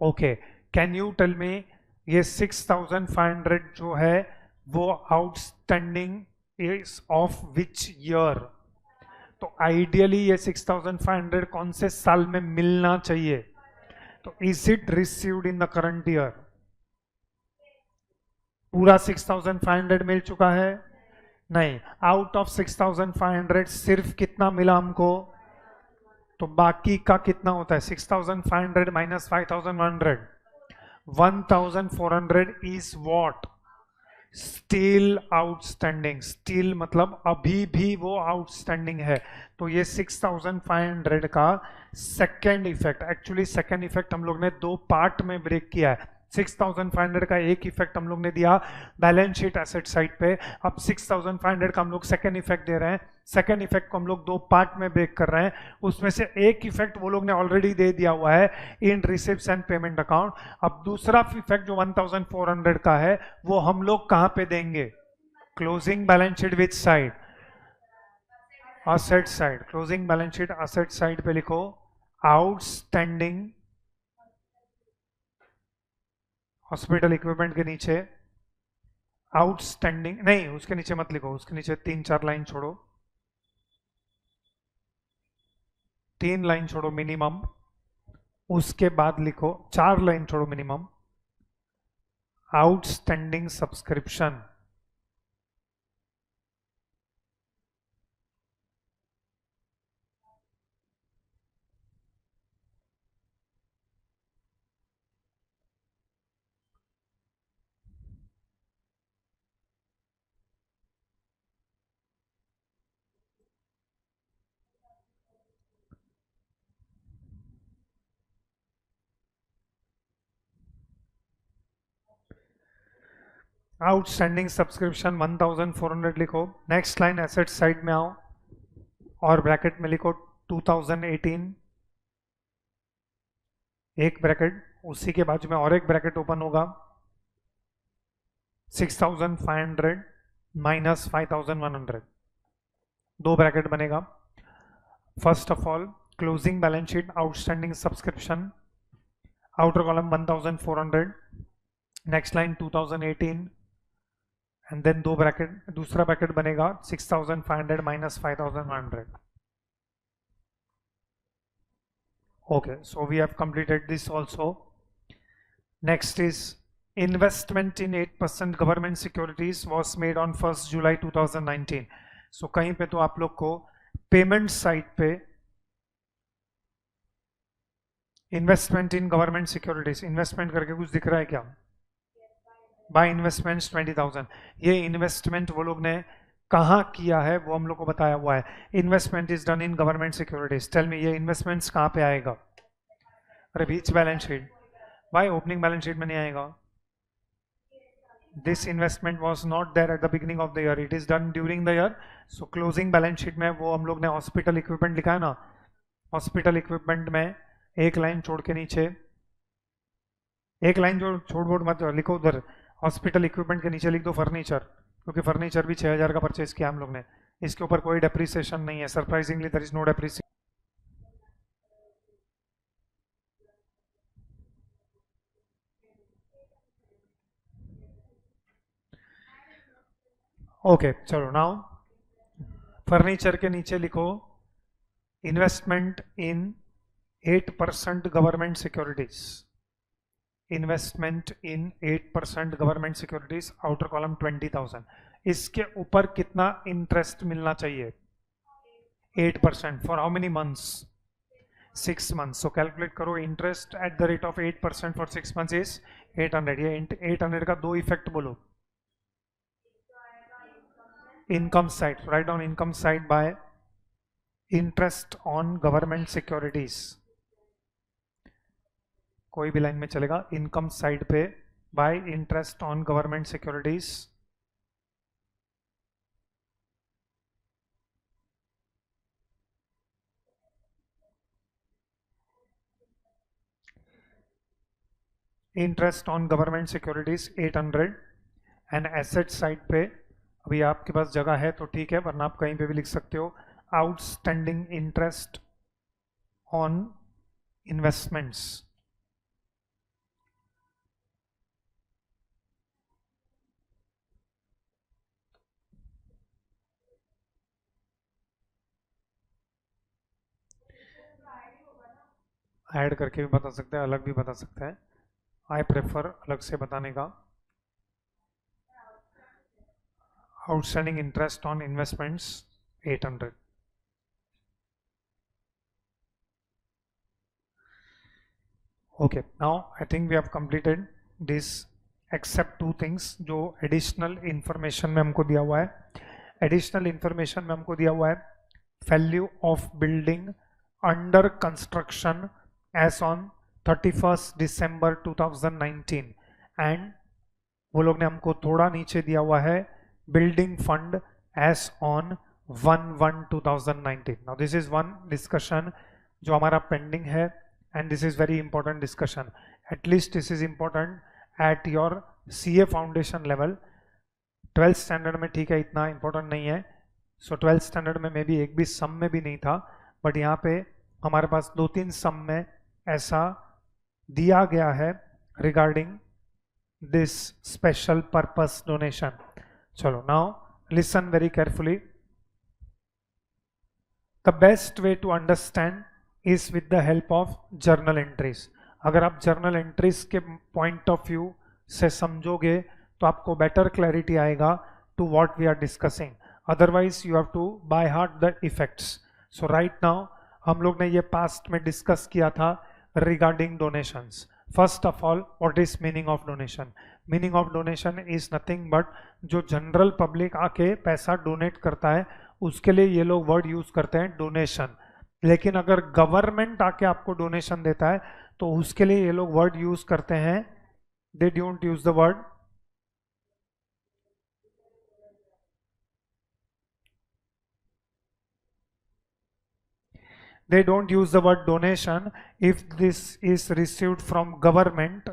Okay, can you tell me ये 6,500 जो है वो outstanding is of which year? तो ideally ये 6,500 कौन से साल में मिलना चाहिए? तो is it received in the current year? पूरा 6,500 मिल चुका है? नहीं, आउट ऑफ 6,500 सिर्फ कितना मिला हमको? तो बाकी का कितना होता है? 6,500 minus 5,100, 1,400 is what? Still outstanding. Still मतलब अभी भी वो आउटस्टैंडिंग है। तो ये 6,500 का second effect, actually second effect हम लोग ने दो पार्ट में ब्रेक किया है। 6,500 का एक इफेक्ट हम लोग ने दिया बैलेंस शीट एसेट साइड पे, अब 6,500 का हम लोग सेकेंड इफेक्ट दे रहे हैं। सेकेंड इफेक्ट को हम लोग दो पार्ट में ब्रेक कर रहे हैं, उसमें से एक इफेक्ट वो लोग ने ऑलरेडी दे दिया हुआ है इन रिसिप्ट्स एंड पेमेंट अकाउंट। अब दूसरा इफेक्ट जो 1,400 का है वो हम लोग कहां पे देंगे? Closing balance sheet which side? Asset side. Closing balance sheet asset side पे लिखो आउटस्टैंडिंग हॉस्पिटल इक्विपमेंट के नीचे आउटस्टैंडिंग, नहीं उसके नीचे मत लिखो, उसके नीचे 3-4 लाइन छोड़ो, 3 लाइन छोड़ो मिनिमम, उसके बाद लिखो 4 लाइन छोड़ो minimum, outstanding subscription. Outstanding subscription 1,400 लिखो। नेक्स्ट लाइन एसेट साइड में आओ और ब्रैकेट में लिखो 2018, एक ब्रैकेट, उसी के बाजू में और एक ब्रैकेट ओपन होगा 6,500 माइनस 5,100, दो ब्रैकेट बनेगा। First of all closing balance sheet outstanding subscription, outer column 1,400, next line 2018 and then दो ब्रैकेट, दूसरा ब्रैकेट बनेगा 6,500 minus 5,100। Okay, so we have completed this also. Next is investment in 8% government securities was made on 1st July 2019. So कहीं पे तो आप लोग को payment side पे investment in government securities, investment करके कुछ दिख रहा है क्या? By investments 20,000। ये इन्वेस्टमेंट वो लोग ने कहाँ किया है वो हम लोग को बताया हुआ है। Investment is done in government securities. Tell me ये इन्वेस्टमेंट्स कहाँ पे आएगा? अरे बीच बैलेंस शीट। भाई ओपनिंग बैलेंस शीट में नहीं आएगा। This investment was not there at the beginning of the year, it is done during the year. So closing balance sheet में वो हम लोग ने हॉस्पिटल इक्विपमेंट लिखा है ना, हॉस्पिटल इक्विपमेंट में एक लाइन छोड़ के नीचे, एक लाइन जो छोड़ बोर्ड मत लिखो उधर, हॉस्पिटल इक्विपमेंट के नीचे लिख दो फर्नीचर, क्योंकि फर्नीचर भी 6,000 का परचेज किया हम लोग ने, इसके ऊपर कोई डेप्रिसिएशन नहीं है। Surprisingly there is no depreciation. Okay चलो नाउ फर्नीचर के नीचे लिखो investment in 8% government securities, investment in 8% government securities, outer column 20,000। इसके ऊपर कितना इंटरेस्ट मिलना चाहिए? 8%। For how many months? 6 months. So calculate करो, interest at the rate of 8% for 6 months is 800। ये 800 का दो इफेक्ट बोलो। Income side, right down income side by interest on government securities, कोई भी लाइन में चलेगा। इनकम साइड पे bye interest on government securities, interest on government securities 800 and asset side पे अभी आपके पास जगह है तो ठीक है, वरना आप कहीं पे भी लिख सकते हो outstanding interest on investments. Add करके भी बता सकते हैं, अलग भी बता सकते हैं. आई प्रेफर अलग से बताने का. Outstanding interest on investments 800. Okay, now I think we have completed this except two things जो additional information में हमको दिया हुआ है. Additional information में हमको दिया हुआ है value of building under construction as on 31st December 2019 and वो लोग ने हमको थोड़ा नीचे दिया हुआ है building fund as on 1/1/2019. Now this is one discussion जो हमारा pending है. And this is very important discussion. At least this is important at your CA foundation level. 12th standard में ठीक है, इतना important नहीं है. So 12th standard में मे भी एक भी सम में भी नहीं था, but यहाँ पे हमारे पास 2-3 सम में ऐसा दिया गया है regarding this special purpose donation. चलो, now listen very carefully. The best way to understand is with the help of journal entries. अगर आप journal entries के point of view से समझोगे तो आपको better clarity आएगा to what we are discussing. Otherwise you have to by heart the effects. So right now हम लोग ने ये past में discuss किया था regarding donations. First of all, what is meaning of donation? Meaning of donation is nothing but जो general public आके पैसा donate करता है उसके लिए ये लोग word use करते हैं donation. लेकिन अगर गवर्नमेंट आके आपको डोनेशन देता है तो उसके लिए ये लोग वर्ड यूज करते हैं. They don't use the word donation. If this is received from government,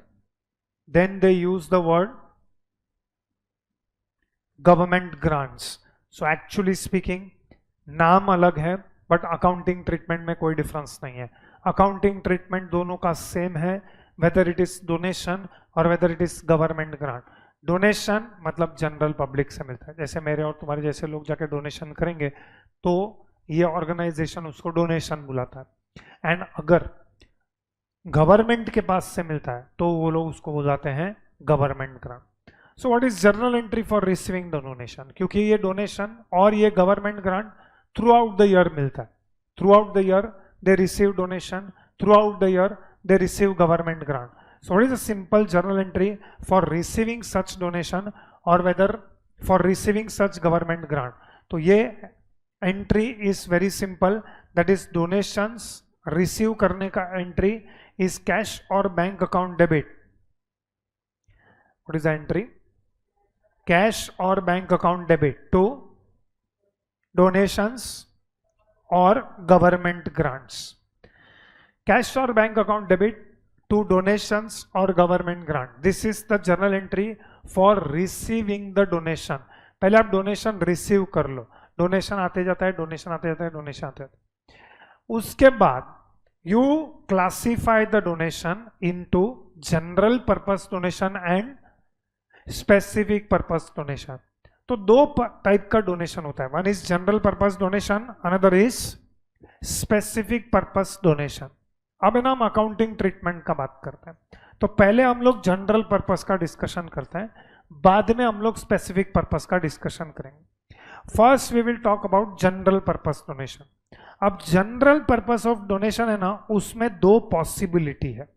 then they use the word government grants. So actually speaking, नाम अलग है बट अकाउंटिंग ट्रीटमेंट में कोई डिफरेंस नहीं है. अकाउंटिंग ट्रीटमेंट दोनों का सेम है, वेदर इट इज डोनेशन और whether it is government grant. Donation मतलब जनरल पब्लिक से मिलता है. जैसे मेरे और तुम्हारे जैसे लोग जाके डोनेशन करेंगे तो ये ऑर्गेनाइजेशन उसको डोनेशन बुलाता है. एंड अगर गवर्नमेंट के पास से मिलता है तो वो लोग उसको बुलाते हैं government grant. So what is journal entry for receiving the donation? क्योंकि ये डोनेशन और ये government grant through out the year मिलता है. Through out the year they receive donation, through out the year they receive government grant. So what is a simple journal entry for receiving such donation or whether for receiving such government grant? तो ये entry is very simple, that is donations receive करने का entry is cash or bank account debit. What is the entry? Cash or bank account debit to donations or government grants. Cash or bank account debit to donations or government grant. This is the journal entry for receiving the donation. पहले आप donation receive कर लो. donation आते जाता है, donation आते जाता है, donation आते जाता है. उसके बाद you classify the donation into general purpose donation and specific purpose donation. तो दो टाइप का डोनेशन होता है. One is general purpose donation, another is specific purpose donation. अब है ना हम अकाउंटिंग ट्रीटमेंट का बात करते हैं. तो पहले हम लोग जनरल पर्पस का डिस्कशन करते हैं, बाद में हम लोग स्पेसिफिक पर्पस का डिस्कशन करेंगे. First we will talk about general purpose donation. अब जनरल पर्पस ऑफ डोनेशन है ना, उसमें दो पॉसिबिलिटी है.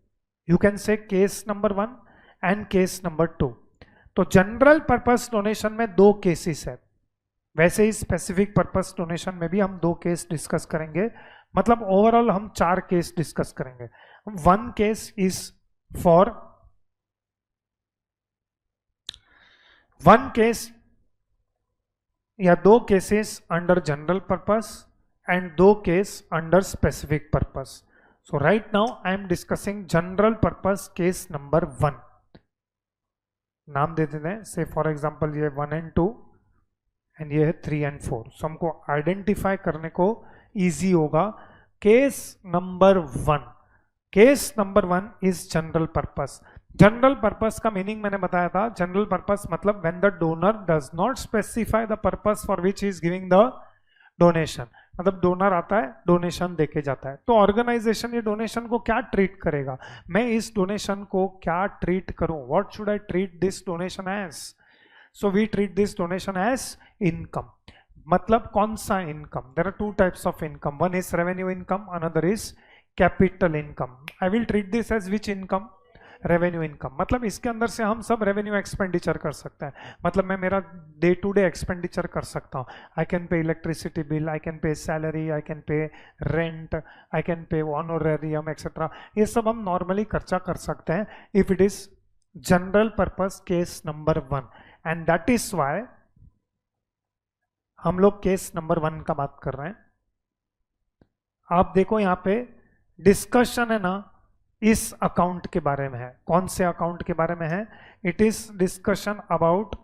You can say case number 1 and case number 2. तो जनरल पर्पस डोनेशन में दो केसेस है. वैसे ही स्पेसिफिक पर्पस डोनेशन में भी हम दो केस डिस्कस करेंगे. मतलब ओवरऑल हम 4 केस डिस्कस करेंगे. One case is for one case या दो cases under general purpose and दो case under specific purpose. So right now I am discussing general purpose case number 1. नाम दे देते हैं. से फॉर एग्जांपल ये 1 and 2 एंड ये है 3 and 4. सो हमको आइडेंटिफाई करने को इजी होगा. Case number 1. Case number 1 is general purpose. General purpose का मीनिंग मैंने बताया था. जनरल पर्पस मतलब when the donor does not specify the purpose for which he is giving the donation. मतलब डोनर आता है, डोनेशन देके जाता है। तो ऑर्गेनाइजेशन ये डोनेशन को क्या ट्रीट करेगा, मैं इस डोनेशन को क्या ट्रीट करूं, what should I treat this donation as. So we treat this donation as income. मतलब कौन सा income, there are two types of income, one is revenue income, another is capital income. I will treat this as which income, revenue income. मतलब इसके अंदर से हम सब revenue expenditure कर सकते हैं, मतलब मैं मेरा डे टू डे एक्सपेंडिचर कर सकता हूँ। I can pay electricity bill, I can pay salary, I can pay rent, I can pay honorarium etcetera, ये सब हम नॉर्मली खर्चा कर सकते हैं if it is general purpose case number 1। And that is why हम लोग केस नंबर 1 का बात कर रहे हैं। आप देखो यहाँ पे डिस्कशन है ना, इस अकाउंट के बारे में है। कौन से अकाउंट के बारे में है, it is discussion about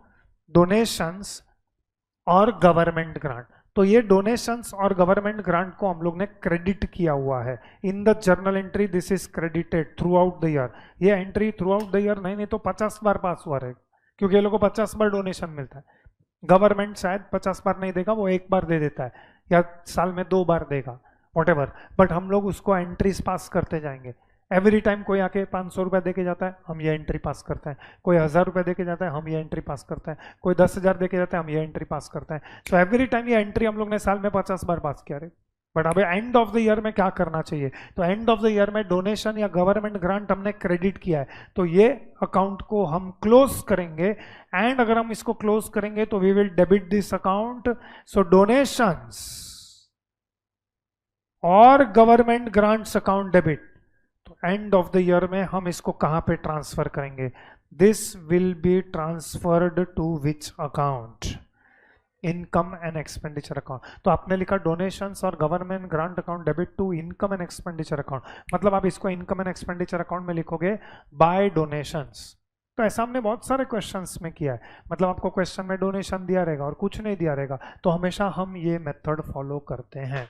donations और गवर्नमेंट ग्रांट। तो ये डोनेशंस और गवर्नमेंट ग्रांट को हम लोग ने क्रेडिट किया हुआ है in the journal entry, this is credited throughout the year. ये entry throughout the year नहीं तो 50 बार पास हुआ रहेगा, क्योंकि ये लोग को 50 बार डोनेशन मिलता है। गवर्नमेंट शायद 50 बार नहीं देगा, वो 1 बार दे देता है या साल में 2 बार देगा, वॉटेवर, बट हम लोग उसको एंट्रीज पास करते जाएंगे। एवरी टाइम कोई आके 500 रुपये दे के जाता है, हम ये एंट्री पास करते हैं। कोई 1000 रुपये दे के जाता है, हम ये एंट्री पास करते हैं। कोई 10,000 दे के जाता है, हम ये एंट्री पास करते हैं। तो एवरी टाइम ये एंट्री हम लोग ने साल में 50 बार पास किया रे। बट अब एंड ऑफ द ईयर में क्या करना चाहिए, तो एंड ऑफ द ईयर में डोनेशन या गवर्नमेंट ग्रांट हमने क्रेडिट किया है, तो ये अकाउंट को हम क्लोज करेंगे। एंड अगर हम इसको क्लोज करेंगे तो we will debit this account. So donations और गवर्नमेंट ग्रांट्स अकाउंट डेबिट। तो एंड ऑफ द ईयर में हम इसको कहां पे ट्रांसफर करेंगे, this will be transferred to which account, income and expenditure account. तो आपने लिखा डोनेशंस और government grant account debit to income and expenditure account, मतलब आप इसको इनकम एंड एक्सपेंडिचर अकाउंट में लिखोगे बाय डोनेशंस। तो ऐसा हमने बहुत सारे क्वेश्चंस में किया है, मतलब आपको क्वेश्चन में डोनेशन दिया रहेगा और कुछ नहीं दिया रहेगा, तो हमेशा हम ये मेथड फॉलो करते हैं।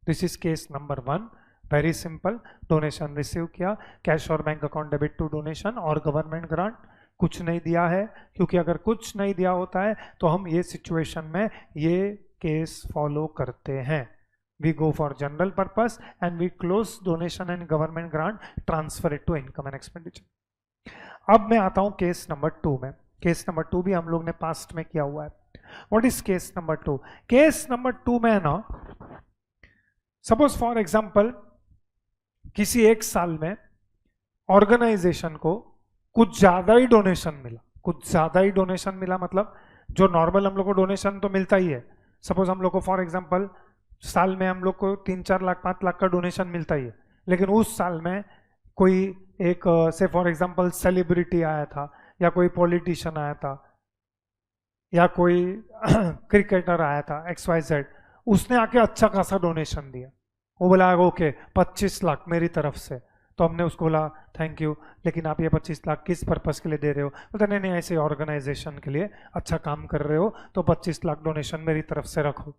This is case number 1, very simple. Donation receive किया, कैश और bank account debit to donation और गवर्नमेंट ग्रांट, कुछ नहीं दिया है, क्योंकि अगर कुछ नहीं दिया होता है तो हम ये सिचुएशन में ये केस फॉलो करते हैं। We go for general purpose and we close donation and government grant, transfer it to income and expenditure. अब मैं आता हूं केस नंबर 2 में। केस नंबर 2 भी हम लोग ने पास्ट में किया हुआ है। What is case number 2? Case number 2 में है ना, सपोज फॉर एग्जांपल किसी एक साल में ऑर्गेनाइजेशन को कुछ ज्यादा ही डोनेशन मिला। कुछ ज्यादा ही डोनेशन मिला मतलब जो नॉर्मल हम लोग को डोनेशन तो मिलता ही है। सपोज हम लोग को फॉर एग्जांपल साल में हम लोग को 3-4 लाख 5 लाख का डोनेशन मिलता ही है, लेकिन उस साल में कोई एक से फॉर एग्जांपल सेलिब्रिटी आया था, या कोई पॉलिटिशियन आया था, या कोई क्रिकेटर आया था XYZ, उसने आके अच्छा खासा डोनेशन दिया। वो बोला ओके 25 लाख मेरी तरफ से, तो हमने उसको बोला थैंक यू, लेकिन आप ये 25 लाख किस पर्पस के लिए दे रहे हो? बोलते नहीं नहीं, ऐसे ऑर्गेनाइजेशन के लिए अच्छा काम कर रहे हो, तो 25 लाख डोनेशन मेरी तरफ से रखो।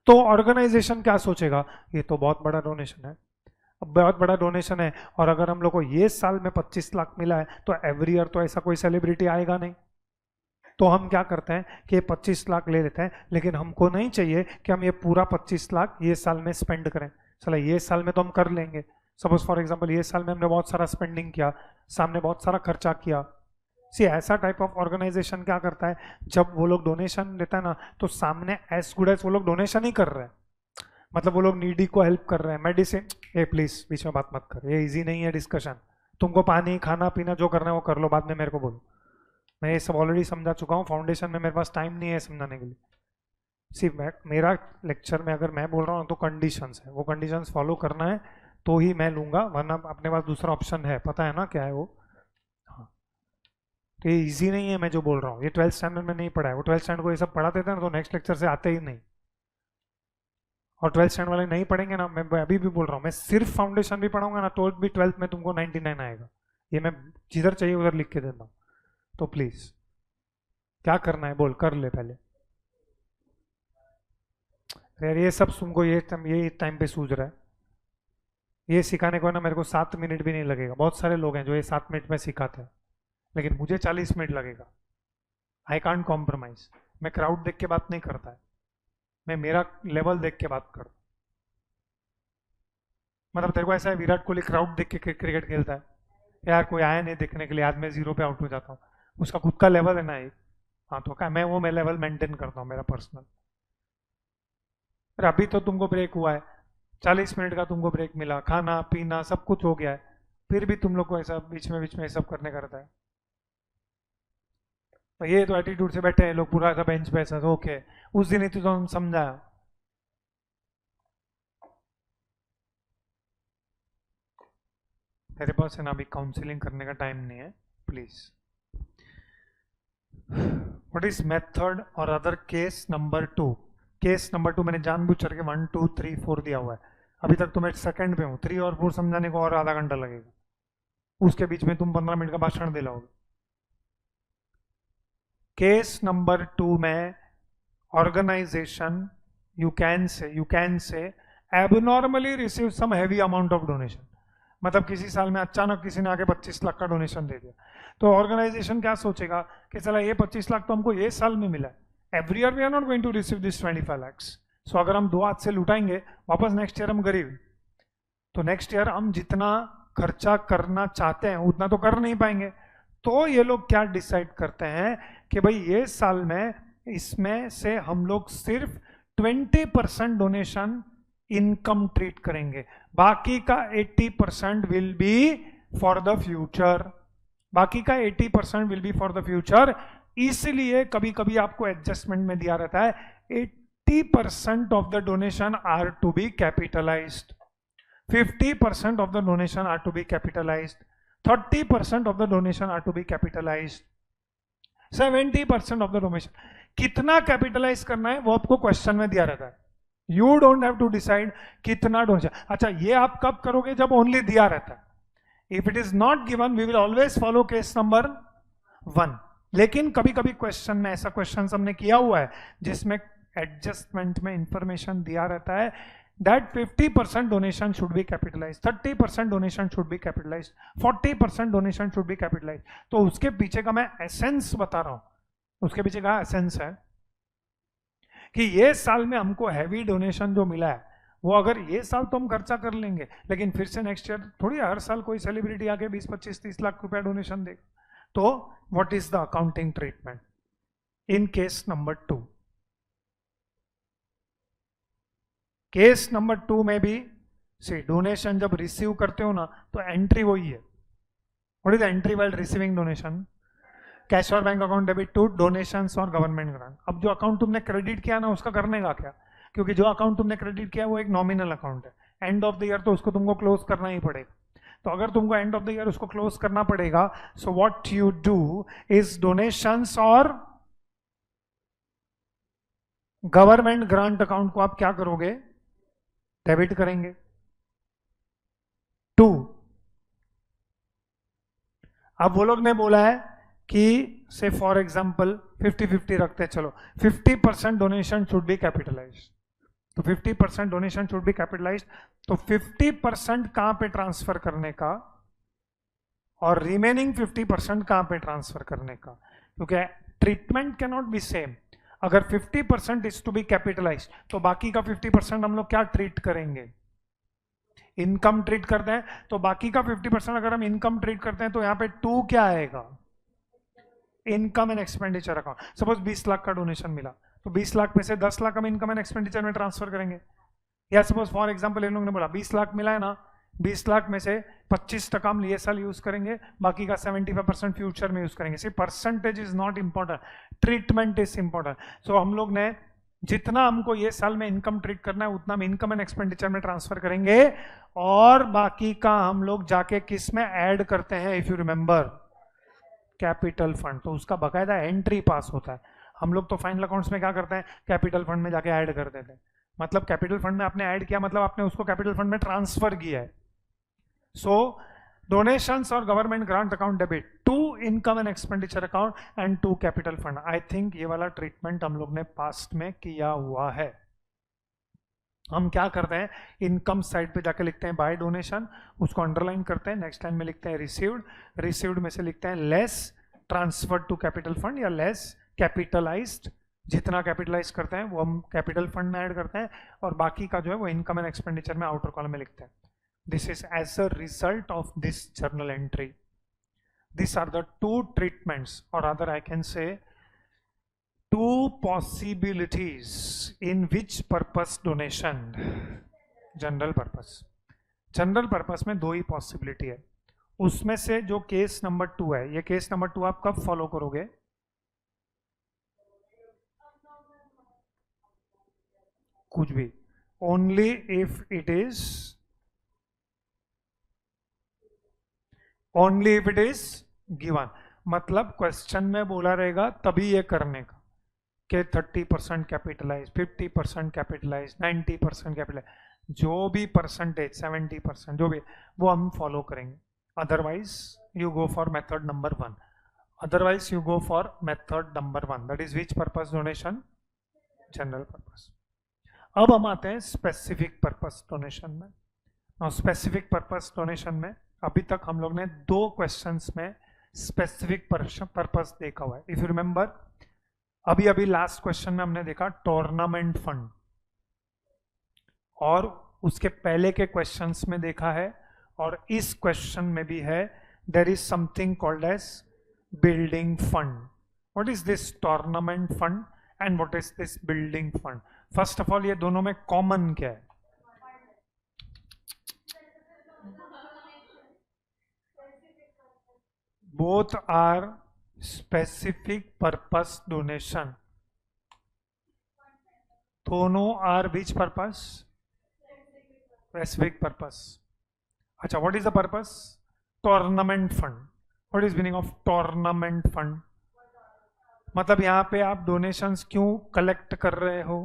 तो ऑर्गेनाइजेशन क्या सोचेगा, ये तो बहुत बड़ा डोनेशन है, अब बहुत बड़ा डोनेशन है, और अगर हम लोग को ये साल में 25 लाख मिला है तो एवरी ईयर तो ऐसा कोई सेलिब्रिटी आएगा नहीं। तो हम क्या करते हैं कि 25 लाख ले लेते हैं, लेकिन हमको नहीं चाहिए कि हम ये पूरा 25 लाख ये साल में स्पेंड करें। चलो ये साल में तो हम कर लेंगे, सपोज फॉर एग्जांपल ये साल में हमने बहुत सारा स्पेंडिंग किया, सामने बहुत सारा खर्चा किया। सी ऐसा टाइप ऑफ ऑर्गेनाइजेशन क्या करता है, जब वो लोग डोनेशन देता है ना, तो सामने एज गुड एज वो लोग डोनेशन ही कर रहे हैं, मतलब वो लोग नीडी को हेल्प कर रहे हैं। मेडिसिन, ए प्लीज बीच में बात मत कर, ये इजी नहीं है डिस्कशन। तुमको पानी खाना पीना जो करना है वो कर लो, बाद में मेरे को बोलो, मैं ये सब ऑलरेडी समझा चुका हूँ। फाउंडेशन में मेरे पास टाइम नहीं है समझाने के लिए। सिर्फ मेरा लेक्चर में अगर मैं बोल रहा हूँ तो कंडीशंस है, वो कंडीशंस फॉलो करना है तो ही मैं लूंगा, वरना अपने पास दूसरा ऑप्शन है, पता है ना क्या है वो। हाँ, तो ये इजी नहीं है मैं जो बोल रहा हूँ, ये 12th स्टैंडर्ड में नहीं पढ़ा है। वो 12th स्टैंडर्ड को ये सब पढ़ाते थे ना, तो नेक्स्ट लेक्चर से आते ही नहीं, और 12th स्टैंडर्ड वाले नहीं पढ़ेंगे ना। मैं अभी भी बोल रहा हूँ, मैं सिर्फ फाउंडेशन भी पढ़ाऊंगा ना, तो भी 12th में तुमको 99 आएगा। ये मैं जिधर चाहिए उधर लिख के देता हूँ। तो प्लीज क्या करना है बोल, कर ले पहले यार। ये सब तुमको ये टाइम पे सूझ रहा है, ये सिखाने को ना मेरे को 7 मिनट भी नहीं लगेगा। बहुत सारे लोग हैं जो ये 7 मिनट में सिखाते हैं, लेकिन मुझे 40 मिनट लगेगा। आई कांट कॉम्प्रोमाइज, मैं क्राउड देख के बात नहीं करता है। मैं मेरा लेवल देख के बात कर, मतलब तेरे को ऐसा है विराट कोहली क्राउड देख के क्रिकेट खेलता है, यार कोई आया नहीं देखने के लिए, आज मैं 0 पे आउट हो जाता हूँ, उसका खुद का लेवल है ना एक। हाँ तो क्या मैं लेवल मेंटेन करता हूँ मेरा पर्सनल। अरे अभी तो तुमको ब्रेक हुआ है, 40 मिनट का तुमको ब्रेक मिला, खाना पीना सब कुछ हो गया है, फिर भी तुम लोग को ऐसा बीच में सब करने का रहता है। तो ये तो एटीट्यूड से बैठे हैं लोग पूरा ऐसा बेंच पे ऐसा, ओके उस दिन ही तो हम समझा। मेरे पास है ना अभी काउंसलिंग करने का टाइम नहीं है, प्लीज। व्हाट इज मेथड और other case number 2? Case number 2 मैंने जानबूझ करके 1 2 3 4 दिया हुआ है, अभी तक तो मैं सेकंड पे हूँ, 3 और 4 समझाने को और आधा घंटा लगेगा, उसके बीच में तुम 15 मिनट का भाषण दिलाओगे। केस नंबर 2 में organisation you can say abnormally receive some heavy amount of donation, मतलब किसी साल में अचानक किसी ने आके 25 लाख का डोनेशन दे दिया, तो ऑर्गेनाइजेशन क्या सोचेगा कि चला ये 25 लाख तो हमको ये साल में मिला है, every year we are not going to receive this 25 lakhs, सो अगर हम 2 हाथ से लुटाएंगे वापस नेक्स्ट ईयर हम गरीब, तो नेक्स्ट ईयर हम जितना खर्चा करना चाहते हैं उतना तो कर नहीं पाएंगे। तो ये लोग क्या डिसाइड करते हैं कि भाई ये साल में इसमें से हम लोग सिर्फ 20% डोनेशन इनकम ट्रीट करेंगे, बाकी का 80% will be for the future, बाकी का 80% will be for the future. इसलिए कभी कभी आपको एडजस्टमेंट में दिया रहता है 80% of the donation are to be capitalised, 50% of the donation are to be capitalized, 30% of the donation are to be capitalized, 70% of the donation। कितना कैपिटलाइज करना है वो आपको क्वेश्चन में दिया रहता है, you don't have to decide कितना डोनेशन। अच्छा ये आप कब करोगे? जब ओनली दिया रहता है। If it is not given we will always follow case number 1। लेकिन कभी कभी क्वेश्चन में ऐसा क्वेश्चन हमने किया हुआ है जिसमें एडजस्टमेंट में इंफॉर्मेशन दिया रहता है that 50% donation should be capitalized, 30% donation should be capitalized, 40% donation should be capitalized। तो उसके पीछे का मैं एसेंस बता रहा हूं, उसके पीछे का एसेंस है कि ये साल में हमको हैवी डोनेशन जो मिला है वो अगर ये साल तो हम खर्चा कर लेंगे, लेकिन फिर से नेक्स्ट ईयर थोड़ी हर साल कोई सेलिब्रिटी आके 20 25 30 लाख रुपया डोनेशन देगा। तो what is the accounting treatment in case number 2? Case number 2 में भी से डोनेशन जब रिसीव करते हो ना तो एंट्री वही है। What is the entry while receiving donation? Cash और bank account debit to donations और गवर्नमेंट ग्रांट। अब जो अकाउंट तुमने क्रेडिट किया ना उसका करने का क्या? क्योंकि जो अकाउंट तुमने क्रेडिट किया वो एक नॉमिनल अकाउंट है, एंड ऑफ द ईयर तो उसको तुमको क्लोज करना ही पड़ेगा। तो अगर तुमको एंड ऑफ द ईयर उसको क्लोज करना पड़ेगा, so what you do is donations और गवर्नमेंट ग्रांट अकाउंट को आप क्या करोगे? डेबिट करेंगे। 2, अब वो लोग ने बोला है कि से फॉर एग्जांपल 50-50 रखते हैं, चलो 50% डोनेशन शुड बी कैपिटलाइज्ड, तो 50% डोनेशन शुड बी कैपिटलाइज्ड, तो 50% कहां पे ट्रांसफर करने का और रिमेनिंग 50% कहां पे ट्रांसफर करने का, क्योंकि treatment can not be same. अगर 50% इज टू बी कैपिटलाइज्ड तो बाकी का 50% हम लोग क्या ट्रीट करेंगे? इनकम ट्रीट करते हैं, तो बाकी का 50% अगर हम इनकम ट्रीट करते हैं तो यहां पे 2 क्या आएगा? Income and expenditure account. Suppose 20 lakh का डोनेशन मिला तो 20 लाख में से 10 लाख हम इनकम एंड एक्सपेंडिचर में ट्रांसफर करेंगे। या सपोज फॉर एग्जांपल इन लोगों ने बोला 20 लाख मिला है ना, 20 लाख में से 25% हम ये साल यूज करेंगे, बाकी का 75% फ्यूचर में यूज करेंगे। सिर्फ percentage is not important, treatment is important. So हम लोग ने जितना हमको ये साल में इनकम ट्रीट करना है उतना हम इनकम एंड एक्सपेंडिचर में ट्रांसफर करेंगे, और बाकी का हम लोग जाके किस में ऐड करते हैं? If you remember capital fund. तो उसका बकायदा एंट्री पास होता है। हम लोग तो फाइनल अकाउंट्स में क्या करते हैं? कैपिटल फंड में जाके ऐड कर देते हैं। मतलब कैपिटल फंड में आपने ऐड किया, मतलब आपने उसको कैपिटल फंड में ट्रांसफर किया है। सो डोनेशंस और government grant account debit, 2 income and expenditure account and 2 capital fund. I think ये वाला ट्रीटमेंट हम लोग ने पास्ट में किया हुआ है। हम क्या करते हैं? इनकम साइड पे जाके लिखते हैं बाय डोनेशन, उसको अंडरलाइन करते हैं, नेक्स्ट लाइन में लिखते हैं रिसीव्ड, रिसीव्ड में से लिखते हैं less transfer to capital fund या लेस कैपिटलाइज्ड जितना कैपिटलाइज करते हैं वो हम कैपिटल फंड में ऐड करते हैं, और बाकी का जो है वो इनकम एंड एक्सपेंडिचर में आउटर कॉलम में लिखते हैं. This is as a result of this journal entry. These are the two treatments, or rather I can say two possibilities in which purpose donation. General purpose. General purpose में दो ही possibility है. उसमें से जो case number 2 है, ये case number 2 आप कब फॉलो करोगे? कुछ भी. Only if it is given. मतलब क्वेश्चन में बोला रहेगा तभी ये करने का कि 30% कैपिटलाइज, 50% कैपिटलाइज, 90% कैपिटलाइज, जो भी परसेंटेज 70% जो भी, वो हम फॉलो करेंगे. Otherwise you go for method number 1. Otherwise you go for method number 1, that is which purpose donation? General purpose. अब हम आते हैं स्पेसिफिक पर्पस डोनेशन में. और स्पेसिफिक पर्पस डोनेशन में अभी तक हम लोग ने 2 क्वेश्चंस में स्पेसिफिक पर्पस देखा हुआ है. इफ यू रिमेंबर, अभी अभी लास्ट क्वेश्चन में हमने देखा टूर्नामेंट फंड, और उसके पहले के क्वेश्चंस में देखा है, और इस क्वेश्चन में भी है. There is something called as building fund. What is this tournament fund and what is this building fund? First of all, ये दोनों में कॉमन क्या है? Both are specific purpose donation. दोनों are which purpose? Specific purpose. अच्छा, what is the purpose? Tournament fund. What is meaning of tournament fund? मतलब यहां पे आप डोनेशंस क्यों कलेक्ट कर रहे हो?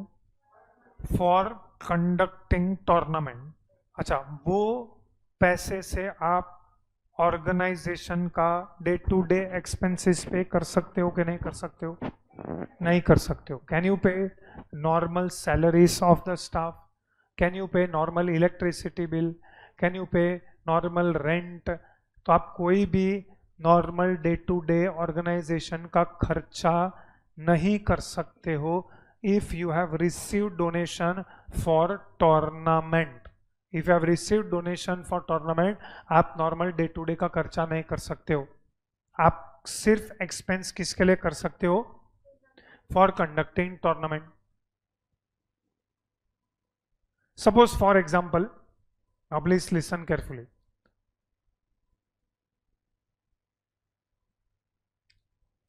For conducting tournament. अच्छा, वो पैसे से आप ऑर्गेनाइजेशन का डे टू डे एक्सपेंसेस पे कर सकते हो कि नहीं कर सकते हो? नहीं कर सकते हो. Can you pay normal salaries of the staff? Can you pay normal electricity bill? Can you pay normal rent? तो आप कोई भी normal day to day organization का खर्चा नहीं कर सकते हो if you have received donation for tournament. If you have received donation for tournament, आप नॉर्मल डे टू डे का खर्चा नहीं कर सकते हो. आप सिर्फ एक्सपेंस किसके लिए कर सकते हो? For conducting tournament. Suppose for example, please listen carefully.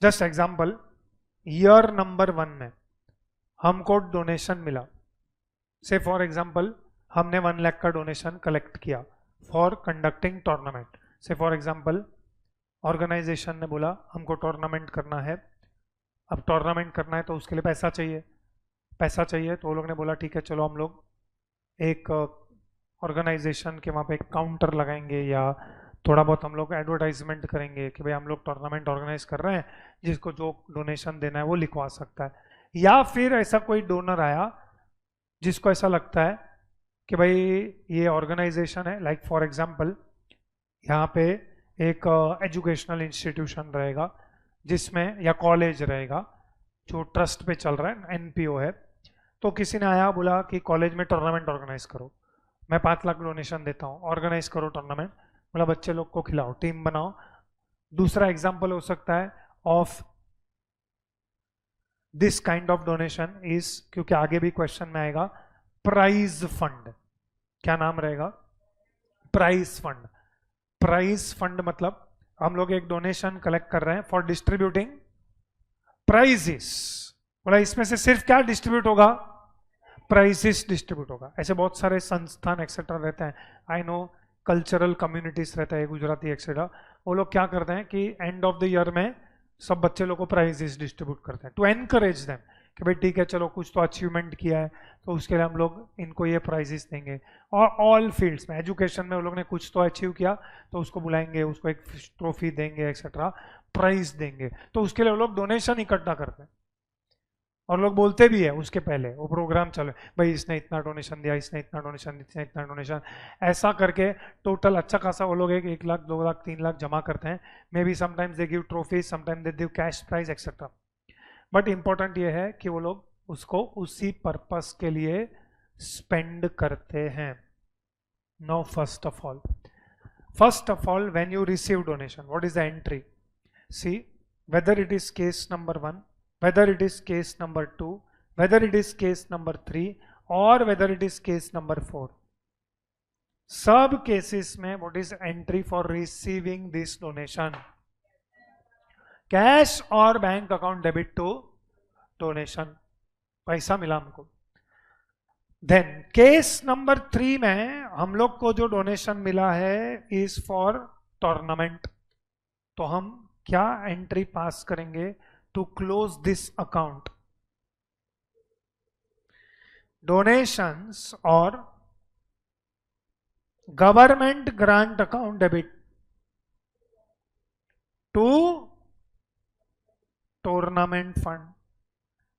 Just example, year number 1 में हमको डोनेशन मिला. से फॉर एग्जाम्पल हमने 1 लाख का डोनेशन कलेक्ट किया फॉर कंडक्टिंग टूर्नामेंट. से फॉर एग्जाम्पल ऑर्गेनाइजेशन ने बोला हमको टूर्नामेंट करना है. अब टूर्नामेंट करना है तो उसके लिए पैसा चाहिए. पैसा चाहिए तो वो लोग ने बोला ठीक है, चलो हम लोग एक ऑर्गेनाइजेशन के वहाँ पे एक काउंटर लगाएंगे, या थोड़ा बहुत हम लोग एडवर्टाइजमेंट करेंगे कि भाई हम लोग टूर्नामेंट ऑर्गेनाइज कर रहे हैं, जिसको जो डोनेशन देना है वो लिखवा सकता है. या फिर ऐसा कोई डोनर आया जिसको ऐसा लगता है कि भाई ये ऑर्गेनाइजेशन है, लाइक फॉर एग्जांपल यहाँ पे एक एजुकेशनल इंस्टीट्यूशन रहेगा जिसमें, या कॉलेज रहेगा जो ट्रस्ट पे चल रहा है, एनपीओ है. तो किसी ने आया बोला कि कॉलेज में टूर्नामेंट ऑर्गेनाइज करो, मैं 5 लाख डोनेशन देता हूँ, ऑर्गेनाइज करो टूर्नामेंट, मतलब बच्चे लोग को खिलाओ, टीम बनाओ. दूसरा एग्जाम्पल हो सकता है of this kind of donation is, क्योंकि आगे भी क्वेश्चन में आएगा, प्राइज फंड. क्या नाम रहेगा? Prize fund. प्राइज फंड मतलब हम लोग एक डोनेशन कलेक्ट कर रहे हैं फॉर डिस्ट्रीब्यूटिंग प्राइजेस. बोला इसमें से सिर्फ क्या डिस्ट्रीब्यूट होगा? प्राइजेस डिस्ट्रीब्यूट होगा. ऐसे बहुत सारे संस्थान एक्सेट्रा रहते हैं. आई नो कल्चरल कम्युनिटीज रहता है, गुजराती एक्सेट्रा. वो लोग क्या करते हैं कि एंड ऑफ द ईयर में सब बच्चे लोग को प्राइजेस डिस्ट्रीब्यूट करते हैं टू एनकरेज देम कि भाई ठीक है, चलो कुछ तो अचीवमेंट किया है तो उसके लिए हम लोग इनको ये प्राइजेस देंगे. और ऑल फील्ड्स में, एजुकेशन में वो लोग ने कुछ तो अचीव किया तो उसको बुलाएंगे, उसको एक ट्रॉफी देंगे, एक्सेट्रा प्राइज देंगे. तो उसके लिए वो लोग डोनेशन इकट्ठा करते हैं, और लोग बोलते भी है उसके पहले, वो प्रोग्राम चले, भाई इसने इतना डोनेशन दिया, इसने इतना डोनेशन, इसने इतना डोनेशन, ऐसा करके टोटल अच्छा खासा वो लोग 1 लाख 2 लाख 3 लाख जमा करते हैं. Maybe sometimes they give trophy, sometimes they give cash prize etcetera. But important ये है कि वो लोग उसको उसी पर्पस के लिए स्पेंड करते हैं. No, first of all when you receive donation, what is the entry? See, whether it is case number 1, whether it is case number 2, whether it is case number 3 और whether it is case number 4, सब cases में what is entry for receiving this donation? Cash और bank account debit to donation, पैसा मिला हमको. Then case number 3 में हम लोग को जो डोनेशन मिला है इज फॉर टूर्नामेंट. तो हम क्या एंट्री पास करेंगे to close this account? Donations और government grant account debit to tournament fund.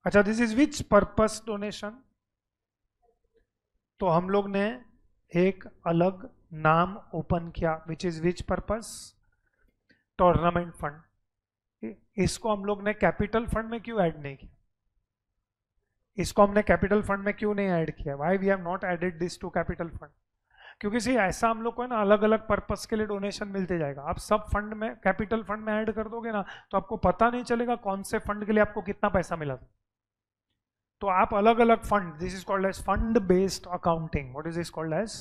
अच्छा, this is which purpose donation? तो हम लोग ने एक अलग नाम ओपन किया, which is which purpose? Tournament fund. इसको हम लोग ने कैपिटल फंड में क्यों ऐड नहीं किया? इसको हमने कैपिटल फंड में क्यों नहीं ऐड किया? Why we have not added this to capital fund? क्योंकि सी ऐसा हम लोग को है ना, अलग अलग पर्पस के लिए डोनेशन मिलते जाएगा. आप सब फंड में कैपिटल फंड में ऐड कर दोगे ना, तो आपको पता नहीं चलेगा कौन से फंड के लिए आपको कितना पैसा मिला था. तो आप अलग अलग fund, this is called as fund based accounting. What is this called as?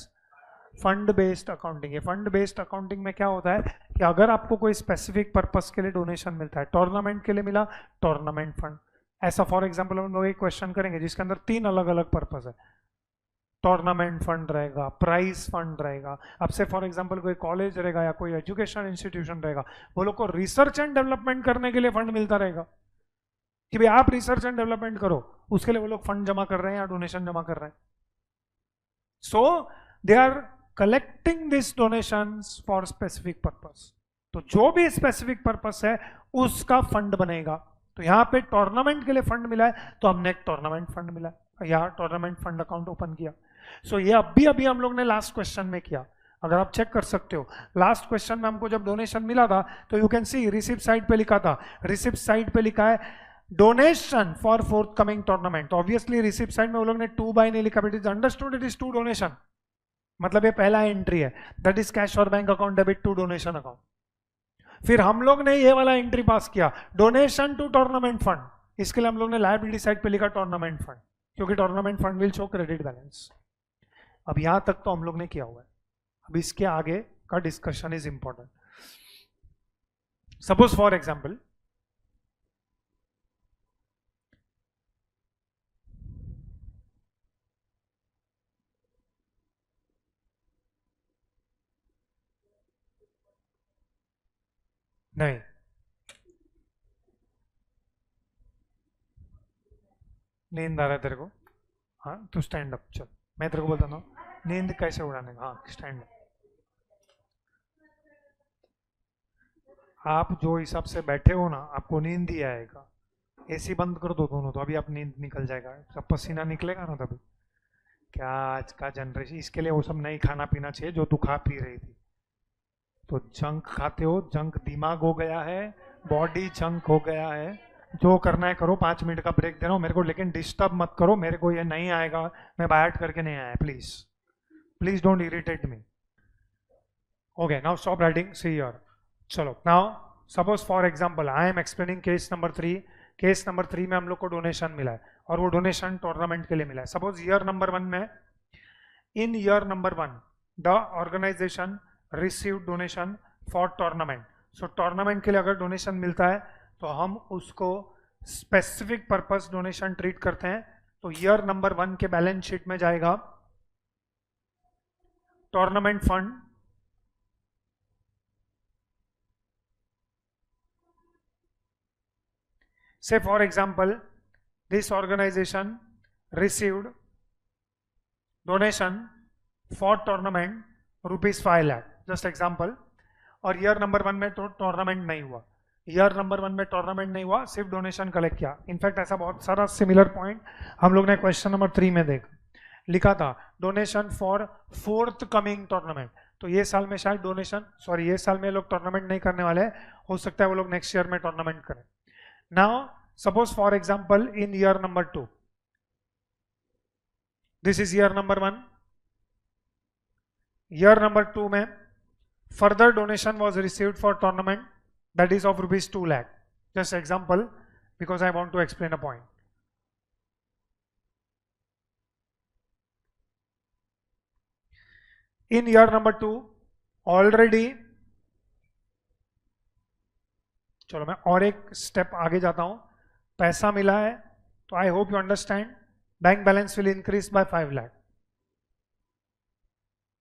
Fund based accounting. ये फंड बेस्ड अकाउंटिंग में क्या होता है कि अगर आपको कोई स्पेसिफिक पर्पस के लिए डोनेशन मिलता है, टूर्नामेंट के लिए मिला, टूर्नामेंट फंड. ऐसा फॉर एग्जांपल हम लोग एक क्वेश्चन करेंगे जिसके अंदर 3 अलग अलग पर्पस है. टूर्नामेंट फंड रहेगा, प्राइज फंड रहेगा. अब से फॉर एग्जांपल कोई कॉलेज रहेगा या कोई एजुकेशन इंस्टीट्यूशन रहेगा, वो लोग को रिसर्च एंड डेवलपमेंट करने के लिए फंड मिलता रहेगा कि भाई आप रिसर्च एंड डेवलपमेंट करो, उसके लिए वो लोग फंड जमा कर रहे हैं या डोनेशन जमा कर रहे हैं. So they are collecting this donations for specific purpose. तो जो भी स्पेसिफिक पर्पस है उसका फंड बनेगा. तो यहाँ पे टूर्नामेंट के लिए फंड मिला है तो हमने एक टूर्नामेंट फंड मिला, या टूर्नामेंट फंड अकाउंट ओपन किया. सो ये अभी हम लोग ने लास्ट क्वेश्चन में किया. अगर आप चेक कर सकते हो, लास्ट क्वेश्चन में हमको जब डोनेशन मिला था तो you can see receipt side पे लिखा था, रिसिप्ट साइड पे लिखा है donation for fourth coming tournament. Obviously receipt side में वो लोग ने 2 बाय नहीं लिखा, but it is understood it is to donation. मतलब ये पहला एंट्री है, दैट इज कैश और bank account debit to donation account. फिर हम लोग ने ये वाला एंट्री पास किया, डोनेशन टू टूर्नामेंट फंड. इसके लिए हम लोग ने लायबिलिटी साइड पे लिखा टूर्नामेंट फंड, क्योंकि tournament fund will show credit balance. अब यहां तक तो हम लोग ने किया हुआ है. अब इसके आगे का discussion is important. Suppose for example नहीं, नींद आ रहा है तेरे को? हाँ, तू स्टैंड अप. चल, मैं तेरे को बोलता हूँ नींद कैसे उड़ाने का. हाँ, स्टैंड अप. आप जो हिसाब से बैठे हो ना, आपको नींद ही आएगा. एसी बंद कर दो दोनों, तो अभी आप नींद निकल जाएगा, सब पसीना निकलेगा ना तभी. क्या आज का जनरेशन, इसके लिए वो सब नहीं खाना पीना चाहिए जो तू खा पी रही थी. तो जंक खाते हो, जंक दिमाग हो गया है, बॉडी जंक हो गया है. जो करना है करो, 5 मिनट का ब्रेक दे रहा हूँ मेरे को, लेकिन डिस्टर्ब मत करो. मेरे को ये नहीं आएगा, मैं बायट करके नहीं आया. Please please don't irritate me. Okay, now stop writing, see your. चलो, now suppose for example I am explaining case number 3. Case number 3 में हम लोग को डोनेशन मिला है और वो डोनेशन टूर्नामेंट के लिए मिला है. सपोज ईयर नंबर 1 में, in year number 1 the organisation receive donation for tournament. So tournament के लिए अगर डोनेशन मिलता है तो हम उसको स्पेसिफिक पर्पस डोनेशन ट्रीट करते हैं. तो ईयर नंबर 1 के बैलेंस शीट में जाएगा tournament fund, say for example this organization received donation for tournament rupees 5 lakh, just example. और ईयर नंबर 1 में तो टूर्नामेंट नहीं हुआ, ईयर नंबर 1 में टूर्नामेंट नहीं हुआ, सिर्फ डोनेशन कलेक्ट किया. इनफैक्ट ऐसा बहुत सारा सिमिलर पॉइंट हम लोग ने क्वेश्चन नंबर 3 में लिखा था, donation for fourth coming tournament. तो ये साल में शायद डोनेशन, ये साल में लोग टूर्नामेंट नहीं करने वाले हैं, हो सकता है वो लोग नेक्स्ट ईयर में टूर्नामेंट करें. Now Suppose for example in year number 2, this is year number 1, year number 2 में further donation was received for tournament that is of rupees 2 lakh. Just example because I want to explain a point. In year number 2 already, चलो मैं और एक step आगे जाता हूं, पैसा मिला है तो I hope you understand bank balance will increase by 5 lakh,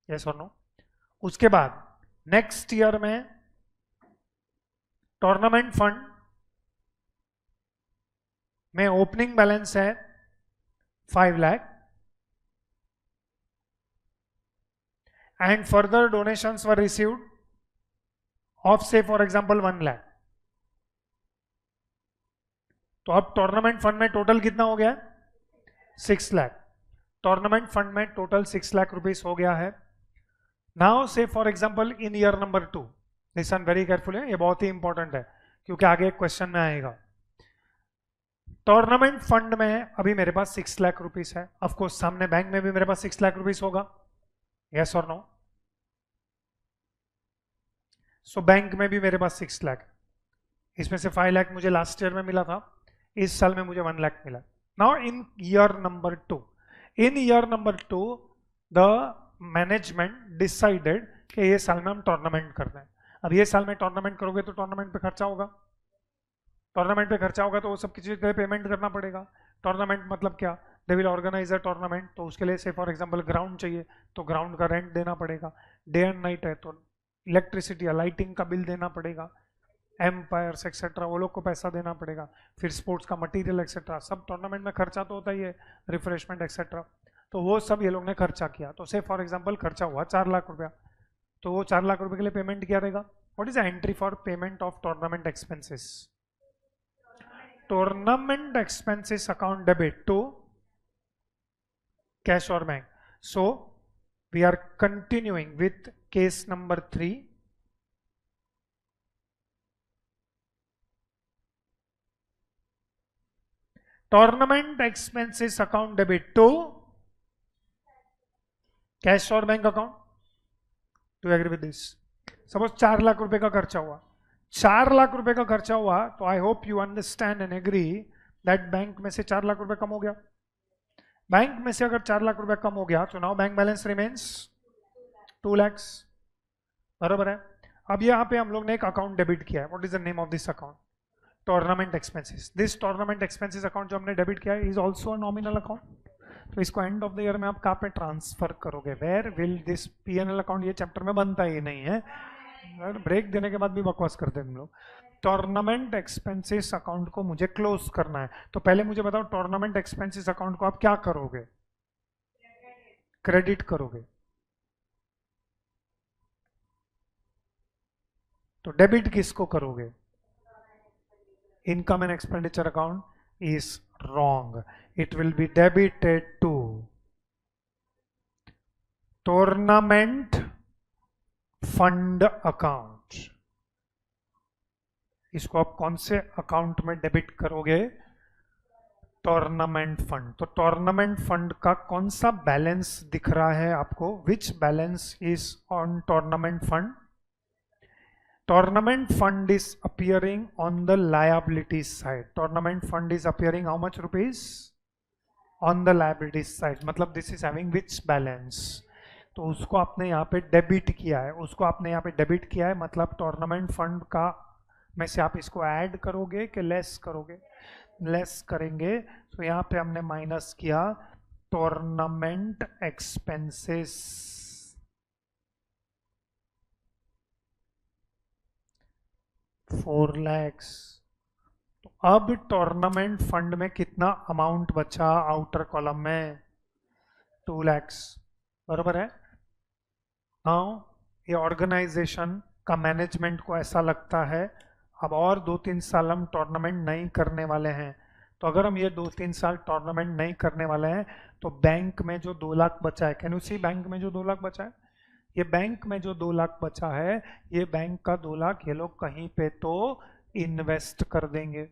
yes और नो. उसके बाद नेक्स्ट ईयर में टूर्नामेंट फंड में ओपनिंग बैलेंस है 5 lakh and further donations were received of से फॉर एग्जांपल 1 लाख. तो अब टूर्नामेंट फंड में टोटल कितना हो गया? 6 लाख. टूर्नामेंट फंड में टोटल 6 लाख रुपीस हो गया है. नाउ से for example in year number 2, listen very carefully, ये बहुत ही इंपॉर्टेंट है क्योंकि आगे एक क्वेश्चन में आएगा. टूर्नामेंट फंड में अभी मेरे पास 6 लाख रुपीस है. ऑफ कोर्स सामने बैंक में भी मेरे पास 6 लाख रुपीस होगा, यस और नो. सो बैंक में भी मेरे पास 6 लाख, इसमें से 5 लाख मुझे लास्ट ईयर में मिला था, इस साल में मुझे 1 लाख मिला. Now in year number 2, in year number 2 the management decided कि ये साल में हम टूर्नामेंट करना है. अब ये साल में टूर्नामेंट करोगे तो टूर्नामेंट पे खर्चा होगा, टूर्नामेंट पे खर्चा होगा तो वो सब किसी के पेमेंट करना पड़ेगा. टूर्नामेंट मतलब क्या? They will organise a tournament, तो उसके लिए से फॉर एग्जांपल ग्राउंड चाहिए तो ग्राउंड का रेंट देना पड़ेगा. डे एंड नाइट है तो इलेक्ट्रिसिटी या लाइटिंग का बिल देना पड़ेगा, एम्पायर्स एक्सेट्रा वो लोग को पैसा देना पड़ेगा, फिर स्पोर्ट्स का मटेरियल एक्सेट्रा, सब टूर्नामेंट में खर्चा तो होता ही है, रिफ्रेशमेंट एक्सेट्रा. तो वो सब ये लोग ने खर्चा किया. तो से फॉर एग्जांपल खर्चा हुआ 4 लाख रुपया, तो वो 4 लाख रुपए के लिए पेमेंट किया रहेगा. What is the entry for payment of tournament expenses? Tournament expenses account debit to cash और bank. So we are continuing with case number 3. Tournament expenses account debit to cash और bank account. To agree with this? Suppose 4 lakh रुपए का खर्चा हुआ, 4 लाख रुपए का खर्चा हुआ, तो I hope you understand and agree that bank में से 4 लाख रुपए कम हो गया. बैंक में से अगर 4 लाख रुपए कम हो गया तो now bank balance remains 2 lakhs, बराबर है. अब यहाँ पे हम लोग ने एक अकाउंट डेबिट किया है. What is the name of this account? Tournament expenses. This tournament expenses account जो हमने डेबिट किया है is also a nominal account. तो इसको एंड ऑफ द ईयर में आप कहाँ पे ट्रांसफर करोगे? Where will this P&L account? ये चैप्टर में बनता ही नहीं है, ब्रेक देने के बाद भी बकवास करते हैं हम लोग. टूर्नामेंट एक्सपेंसेस अकाउंट को मुझे क्लोज करना है, तो पहले मुझे बताओ टूर्नामेंट एक्सपेंसेस अकाउंट को आप क्या करोगे? क्रेडिट करोगे. तो डेबिट किसको करोगे? Income and expenditure account is wrong. It will be debited to tournament fund account. इसको आप कौन से अकाउंट में डेबिट करोगे? Tournament fund. तो टूर्नामेंट फंड का कौन सा बैलेंस दिख रहा है आपको? विच balance is on tournament fund? Tournament fund is appearing on the liability side. Tournament fund is appearing how much rupees? On the liability side. मतलब this is having which balance? तो उसको आपने यहाँ पे डेबिट किया है, उसको आपने यहाँ पे डेबिट किया है, मतलब टूर्नामेंट फंड का में से आप इसको ऐड करोगे कि लेस करोगे? लेस करेंगे. तो यहाँ पे हमने माइनस किया टूर्नामेंट एक्सपेंसेस 4 lakhs. तो अब टूर्नामेंट फंड में कितना अमाउंट बचा आउटर कॉलम में? 2 lakhs, बराबर है. नाउ ये ऑर्गेनाइजेशन का मैनेजमेंट को ऐसा लगता है अब और 2-3 साल हम टूर्नामेंट नहीं करने वाले हैं. तो अगर हम ये 2-3 साल टूर्नामेंट नहीं करने वाले हैं तो बैंक में जो 2 लाख बचा है, कैन यू सी बैंक में जो 2 लाख बचा है, ये बैंक में जो 2 लाख बचा है, ये बैंक का 2 लाख ये लोग कहीं पे तो इन्वेस्ट कर देंगे.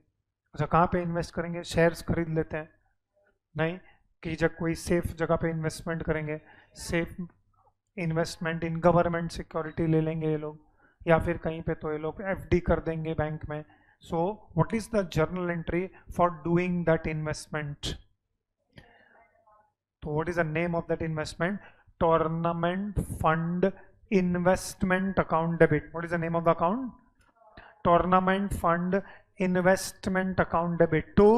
अच्छा, कहाँ पे इन्वेस्ट करेंगे? शेयर्स खरीद लेते हैं? नहीं, कि जब कोई सेफ जगह पे इन्वेस्टमेंट करेंगे, safe investment in government security ले लेंगे ये लोग, या फिर कहीं पे तो ये लोग एफडी कर देंगे बैंक में. So what is the journal entry for doing that investment? तो what is the name of that investment? Tournament fund investment account debit. What is the name of the account? Tournament fund investment account debit to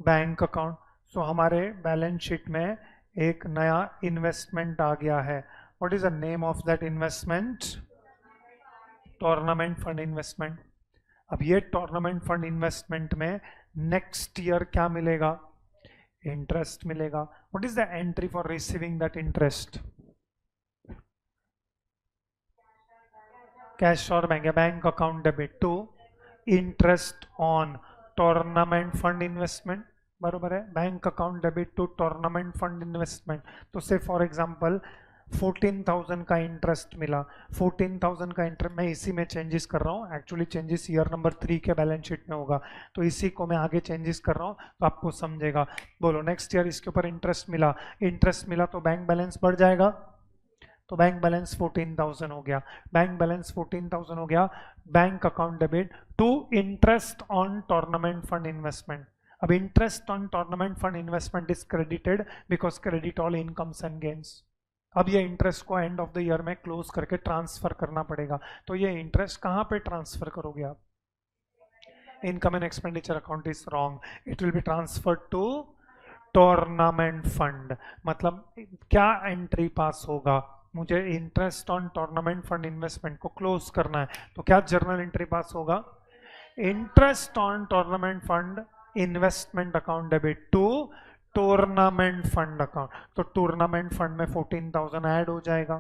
bank account. So हमारे balance sheet में एक नया investment आ गया है. What is the name of that investment? Tournament fund investment. अब ये tournament fund investment में नेक्स्ट ईयर क्या मिलेगा? इंटरेस्ट मिलेगा. What is the entry for receiving that interest? Cash और bank account debit to interest on tournament fund investment. बरोबर है? Bank account debit to tournament fund investment. तो say for example 14,000 का interest मिला. 14,000 का इंटरेस्ट, मैं इसी में चेंजेस कर रहा हूँ, एक्चुअली चेंजेस ईयर नंबर 3 के बैलेंस शीट में होगा, तो इसी को मैं आगे चेंजेस कर रहा हूँ तो आपको समझेगा. बोलो, नेक्स्ट ईयर इसके ऊपर इंटरेस्ट मिला. इंटरेस्ट मिला तो बैंक बैलेंस बढ़ जाएगा. तो बैंक बैलेंस 14,000 हो गया. बैंक बैलेंस 14,000 हो गया. Bank account debit to interest on tournament fund investment. अब interest on tournament fund investment is credited because credit all incomes and gains. अब ये इंटरेस्ट को एंड ऑफ द ईयर में close करके ट्रांसफर करना पड़ेगा. तो ये इंटरेस्ट कहां पे ट्रांसफर करोगे आप? Income and expenditure account is wrong. It will be transfer to tournament fund. मतलब क्या एंट्री पास होगा? मुझे interest on tournament fund investment को क्लोज करना है, तो क्या जर्नल एंट्री पास होगा? Interest on tournament fund investment account debit to tournament fund account. तो टूर्नामेंट फंड में 14,000 ऐड हो जाएगा.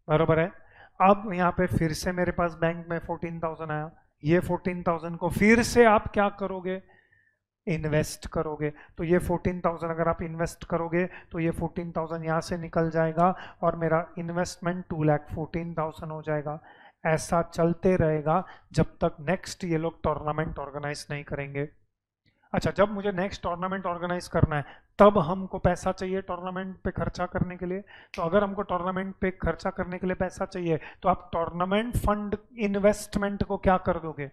बरोबर है? अब यहाँ पे फिर से मेरे पास बैंक में 14,000 आया. ये 14,000 को फिर से आप क्या करोगे? इन्वेस्ट करोगे. तो ये 14,000 अगर आप इन्वेस्ट करोगे तो ये 14,000 यहाँ से निकल जाएगा और मेरा इन्वेस्टमेंट 2,14,000 हो जाएगा. ऐसा चलते रहेगा जब तक नेक्स्ट ये लोग टूर्नामेंट ऑर्गेनाइज नहीं करेंगे. अच्छा, जब मुझे नेक्स्ट टूर्नामेंट ऑर्गेनाइज करना है तब हमको पैसा चाहिए टूर्नामेंट पे खर्चा करने के लिए. तो अगर हमको टूर्नामेंट पे खर्चा करने के लिए पैसा चाहिए तो आप टूर्नामेंट फंड इन्वेस्टमेंट को क्या कर दोगे?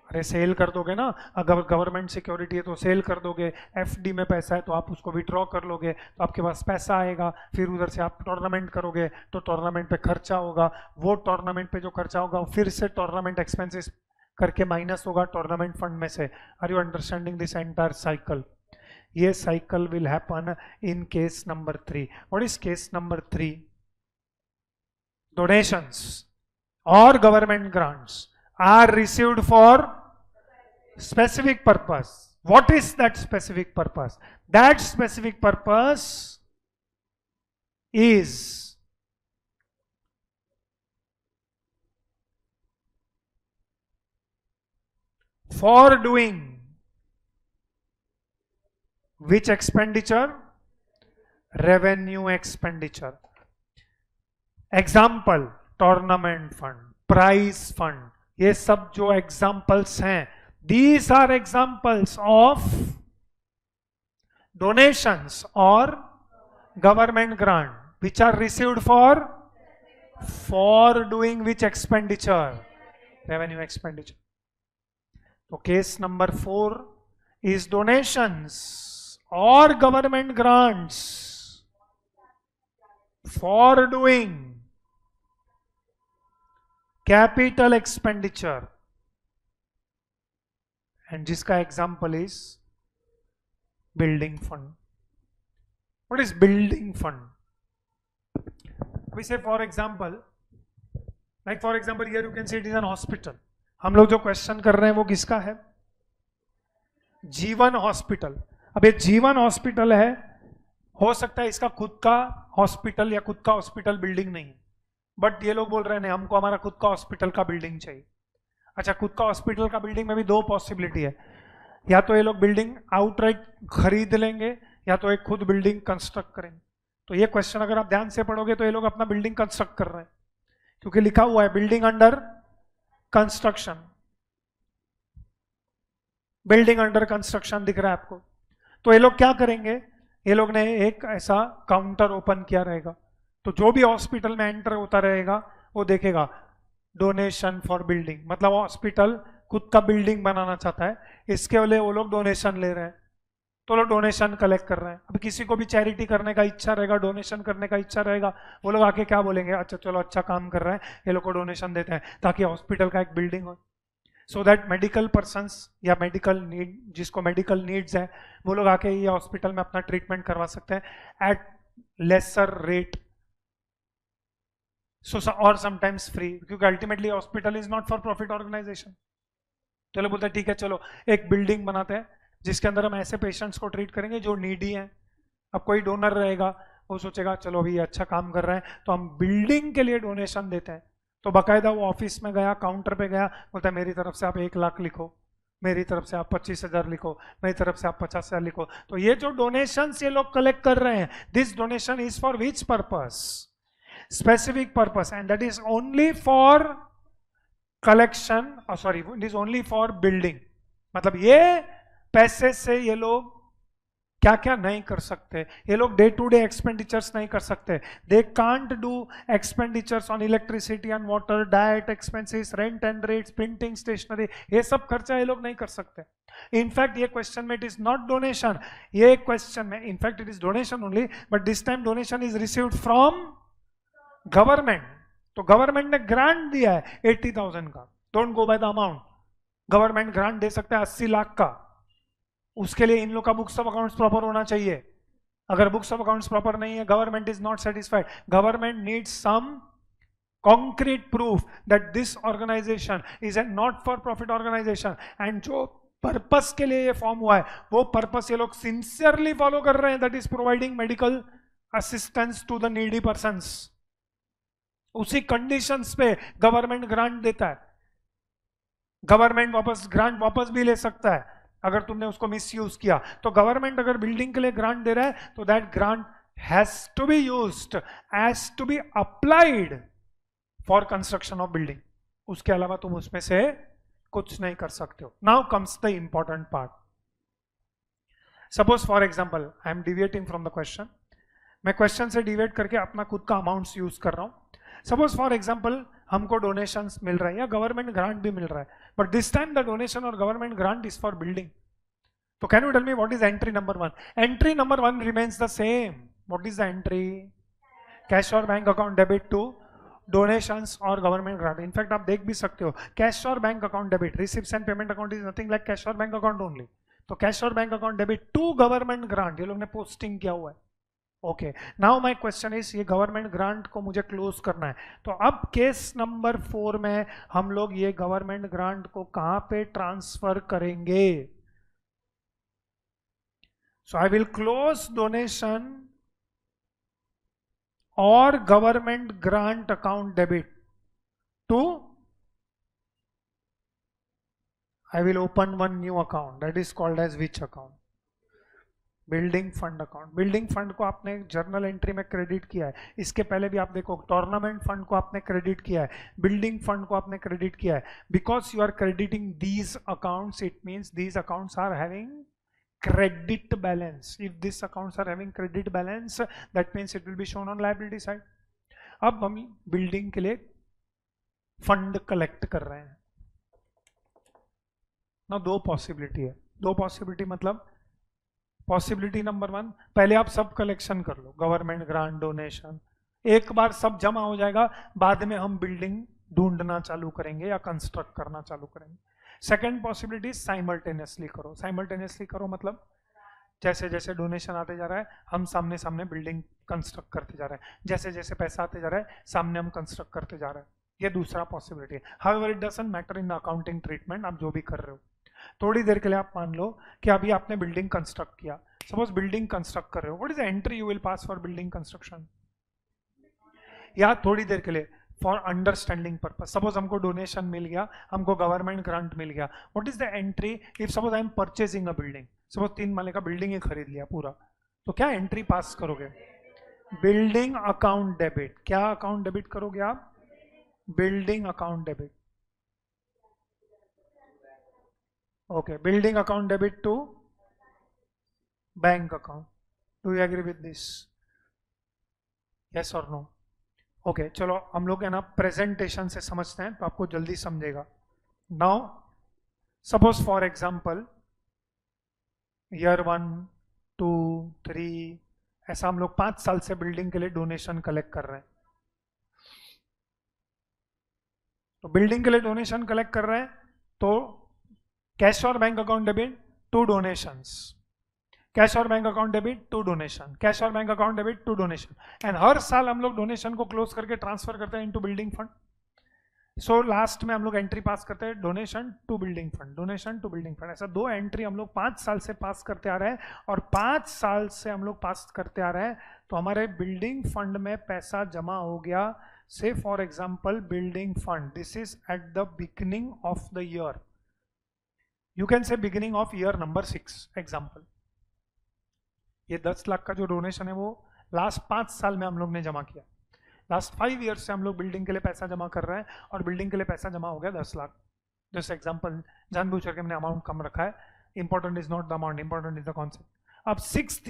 अरे सेल कर दोगे ना. अगर गवर्नमेंट सिक्योरिटी है तो सेल कर दोगे. एफडी में पैसा है तो आप उसको विड्रॉ कर लोगे, तो आपके पास पैसा आएगा. फिर उधर से आप टूर्नामेंट करोगे तो टूर्नामेंट पे खर्चा होगा. वो टूर्नामेंट पे जो खर्चा होगा फिर से टूर्नामेंट एक्सपेंसेस करके माइनस होगा टूर्नामेंट फंड में से. Are you understanding this entire cycle? ये cycle will happen in case number 3. What is case number 3? Donations और government grants are received for specific purpose. What is that specific purpose? That specific purpose is for doing which expenditure? Revenue expenditure. Example, tournament fund, prize fund. ये सब जो examples हैं, these are examples of donations और government grant which are received for doing which expenditure? Revenue expenditure. तो case number 4 is donations और government grants for doing capital expenditure, and जिसका example is building fund. What is building fund? We say for example, like for example here you can see it is an hospital. हम लोग जो question कर रहे हैं वो किसका है? जीवन हॉस्पिटल. अब ये जीवन हॉस्पिटल है, हो सकता है इसका खुद का हॉस्पिटल या खुद का हॉस्पिटल बिल्डिंग नहीं, बट ये लोग बोल रहे हैं हमको हमारा खुद का हॉस्पिटल का बिल्डिंग चाहिए. अच्छा, खुद का हॉस्पिटल का बिल्डिंग में भी दो पॉसिबिलिटी है. या तो ये लोग बिल्डिंग आउटराइट खरीद लेंगे या तो एक खुद बिल्डिंग कंस्ट्रक्ट करेंगे. तो ये क्वेश्चन अगर आप ध्यान से पढ़ोगे तो ये लोग अपना बिल्डिंग कंस्ट्रक्ट कर रहे हैं. क्योंकि लिखा हुआ है building under construction, building under construction दिख रहा है आपको। तो ये लोग क्या करेंगे, ये लोग ने एक ऐसा काउंटर ओपन किया रहेगा, तो जो भी हॉस्पिटल में एंटर होता रहेगा वो देखेगा डोनेशन फॉर बिल्डिंग, मतलब हॉस्पिटल खुद का बिल्डिंग बनाना चाहता है, इसके लिए वो लोग डोनेशन ले रहे हैं, तो लोग डोनेशन कलेक्ट कर रहे हैं। अब किसी को भी चैरिटी करने का इच्छा रहेगा, डोनेशन करने का इच्छा रहेगा, वो लोग आके क्या बोलेंगे, अच्छा चलो अच्छा काम कर रहे हैं, ये लोग को डोनेशन देते हैं ताकि हॉस्पिटल का एक बिल्डिंग हो, सो दैट मेडिकल पर्सन्स या मेडिकल नीड, जिसको मेडिकल नीड्स है, वो लोग आके ये हॉस्पिटल में अपना ट्रीटमेंट करवा सकते हैं एट लेसर रेट, सो और समटाइम्स फ्री, क्योंकि ultimately hospital is not for profit organisation. तो लोग बोलते हैं ठीक है चलो एक बिल्डिंग बनाते हैं जिसके अंदर हम ऐसे पेशेंट्स को ट्रीट करेंगे जो नीडी हैं। अब कोई डोनर रहेगा, वो सोचेगा चलो अभी अच्छा काम कर रहे हैं तो हम बिल्डिंग के लिए डोनेशन देते हैं, तो बाकायदा वो ऑफिस में गया, काउंटर पे गया, बोलता है मेरी तरफ से आप 1 लाख लिखो, मेरी तरफ से आप 25,000 लिखो, मेरी तरफ से आप 50,000 लिखो। तो ये जो डोनेशन ये लोग कलेक्ट कर रहे हैं, this donation is for which purpose, specific purpose, and that is only for collection, sorry it is only for building. मतलब ये पैसे से ये लोग क्या क्या नहीं कर सकते, ये लोग डे टू डे एक्सपेंडिचर्स नहीं कर सकते, they can't do expenditures on electricity and water, diet expenses, rent and rates, printing, stationery, ये सब खर्चा ये लोग नहीं कर सकते। इनफैक्ट ये क्वेश्चन में इट इज नॉट डोनेशन, ये क्वेश्चन में in fact it is donation only, but this time donation is received from government. तो गवर्नमेंट ने ग्रांट दिया है 80,000 का, don't go by the amount, government grant दे सकता है 80 लाख का, उसके लिए इन लोग का बुक्स ऑफ अकाउंट्स प्रॉपर होना चाहिए। अगर बुक्स ऑफ अकाउंट्स प्रॉपर नहीं है, government is not satisfied, government needs some concrete proof that this organisation is a not for profit organisation, and जो पर्पस के लिए ये फॉर्म हुआ है वो पर्पस ये लोग सिंसियरली फॉलो कर रहे हैं, that is providing medical assistance to the needy persons. उसी कंडीशंस पे गवर्नमेंट ग्रांट देता है, गवर्नमेंट ग्रांट वापस भी ले सकता है अगर तुमने उसको मिसयूज किया। तो गवर्नमेंट अगर बिल्डिंग के लिए ग्रांट दे रहा है तो that grant has to be used as to be applied for construction of building, उसके अलावा तुम उसमें से कुछ नहीं कर सकते हो। Now comes the important part, suppose for example I am deviating from the question, मैं क्वेश्चन से डिविएट करके अपना खुद का अमाउंट्स यूज कर रहा हूं। सपोज फॉर एग्जांपल हमको डोनेशंस मिल रहा है या गवर्नमेंट ग्रांट भी मिल रहा है, but this time the donation और government grant is for building. तो can you tell me what is entry number 1? Entry number 1 remains the same. What is the entry? Cash और bank account debit to donations और government grant. In fact आप देख भी सकते हो cash और bank account debit, receipts and payment account is nothing like cash और bank account only. तो कैश और bank account debit to government grant, ये लोग ने पोस्टिंग किया हुआ है। Okay, now my question is, ये गवर्नमेंट ग्रांट को मुझे क्लोज करना है, तो अब केस नंबर 4 में हम लोग ये गवर्नमेंट ग्रांट को कहां पे ट्रांसफर करेंगे? So I will close donation और government grant account debit to, I will open one new account that is called as which account? Building fund account. Building fund को आपने जर्नल एंट्री में credit किया है, इसके पहले भी आप देखो टूर्नामेंट फंड को आपने क्रेडिट किया है, बिल्डिंग फंड को आपने क्रेडिट किया है। Because you are crediting these accounts, it means these accounts are having credit balance. If this accounts are having credit balance that means it will be shown on liability side. अब हम building के लिए fund collect कर रहे हैं ना, 2 possibility है। 2 possibility मतलब पॉसिबिलिटी नंबर 1, पहले आप सब कलेक्शन कर लो, गवर्नमेंट ग्रांट, डोनेशन, एक बार सब जमा हो जाएगा, बाद में हम बिल्डिंग ढूंढना चालू करेंगे या कंस्ट्रक्ट करना चालू करेंगे। सेकेंड पॉसिबिलिटी साइमल्टेनियसली करो। साइमल्टेनियसली करो मतलब जैसे जैसे डोनेशन आते जा रहा है हम सामने सामने बिल्डिंग कंस्ट्रक्ट करते जा रहे हैं, जैसे जैसे पैसा आते जा रहा है सामने हम कंस्ट्रक्ट करते जा रहे हैं। ये दूसरा पॉसिबिलिटी है। However it doesn't matter in the accounting treatment, आप जो भी कर रहे हो। थोड़ी देर के लिए आप मान लो कि अभी आपने बिल्डिंग कंस्ट्रक्ट किया, सपोज बिल्डिंग कंस्ट्रक्ट कर रहे हो, what is the entry you will pass for building construction? या थोड़ी देर के लिए फॉर अंडरस्टैंडिंग पर्पस, सपोज हमको डोनेशन मिल गया, हमको गवर्नमेंट ग्रांट मिल गया, what is the entry if suppose I am purchasing a building, suppose 3 माले का बिल्डिंग ही खरीद लिया पूरा, तो क्या एंट्री पास करोगे? Building account debit. क्या अकाउंट डेबिट करोगे आप? Building account debit. Okay, building account debit to bank account. Do you agree with this? Yes or no? Okay, चलो हम लोग है ना प्रेजेंटेशन से समझते हैं तो आपको जल्दी समझेगा. Now, suppose for example, year 1, 2, 3 ऐसा हम लोग 5 साल से बिल्डिंग के लिए डोनेशन कलेक्ट कर रहे हैं. तो बिल्डिंग के लिए डोनेशन कलेक्ट कर रहे हैं तो कैश और bank account debit to donations, cash और bank account debit to donation, cash और bank account debit to donation. And हर साल हम लोग डोनेशन को क्लोज करके ट्रांसफर करते हैं into building fund. So last में हम लोग एंट्री पास करते हैं donation to building fund, donation to building fund. ऐसा 2 एंट्री हम लोग 5 साल से पास करते आ रहे हैं. और 5 साल से हम लोग पास करते आ रहे हैं तो हमारे बिल्डिंग फंड में पैसा जमा हो गया. से for example building fund, this is eight the beginning of the year. You can say beginning of year number 6 example. ये 10 लाख का जो डोनेशन है वो लास्ट 5 साल में हम लोग ने जमा किया. लास्ट 5 ईयर्स से हम लोग बिल्डिंग के लिए पैसा जमा कर रहे हैं और बिल्डिंग के लिए पैसा जमा हो गया 10 लाख. जस्ट एग्जाम्पल, जानबूझ करके मैंने अमाउंट कम रखा है. Important is not the amount, important is the concept. अब 6th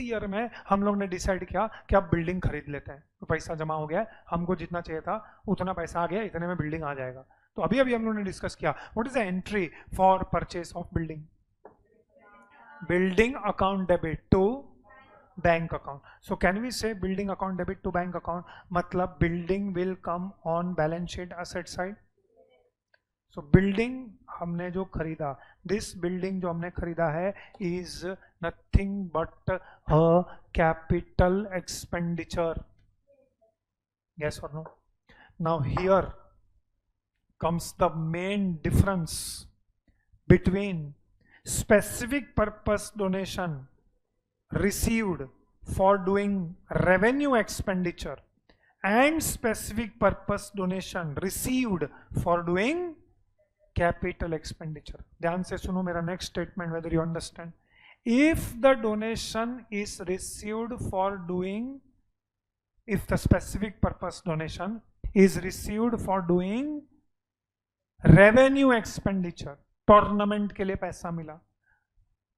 ईयर में हम लोग ने डिसाइड किया कि अब बिल्डिंग खरीद लेते हैं. तो पैसा जमा हो गया, हमको जितना चाहिए था उतना पैसा आ गया, इतने में बिल्डिंग आ जाएगा. तो अभी हम लोगों ने डिस्कस किया what is the entry for purchase of building. Building account debit to bank account. So can we say building account debit to bank account, मतलब building will come on balance sheet asset side. So building हमने जो खरीदा, this building जो हमने खरीदा है is nothing but a capital expenditure. Yes और no? Now here comes the main difference between specific purpose donation received for doing revenue expenditure and specific purpose donation received for doing capital expenditure. ध्यान से सुनो मेरा next statement, whether you understand. If the donation is received for doing, if the specific purpose donation is received for doing revenue expenditure, tournament के लिए पैसा मिला,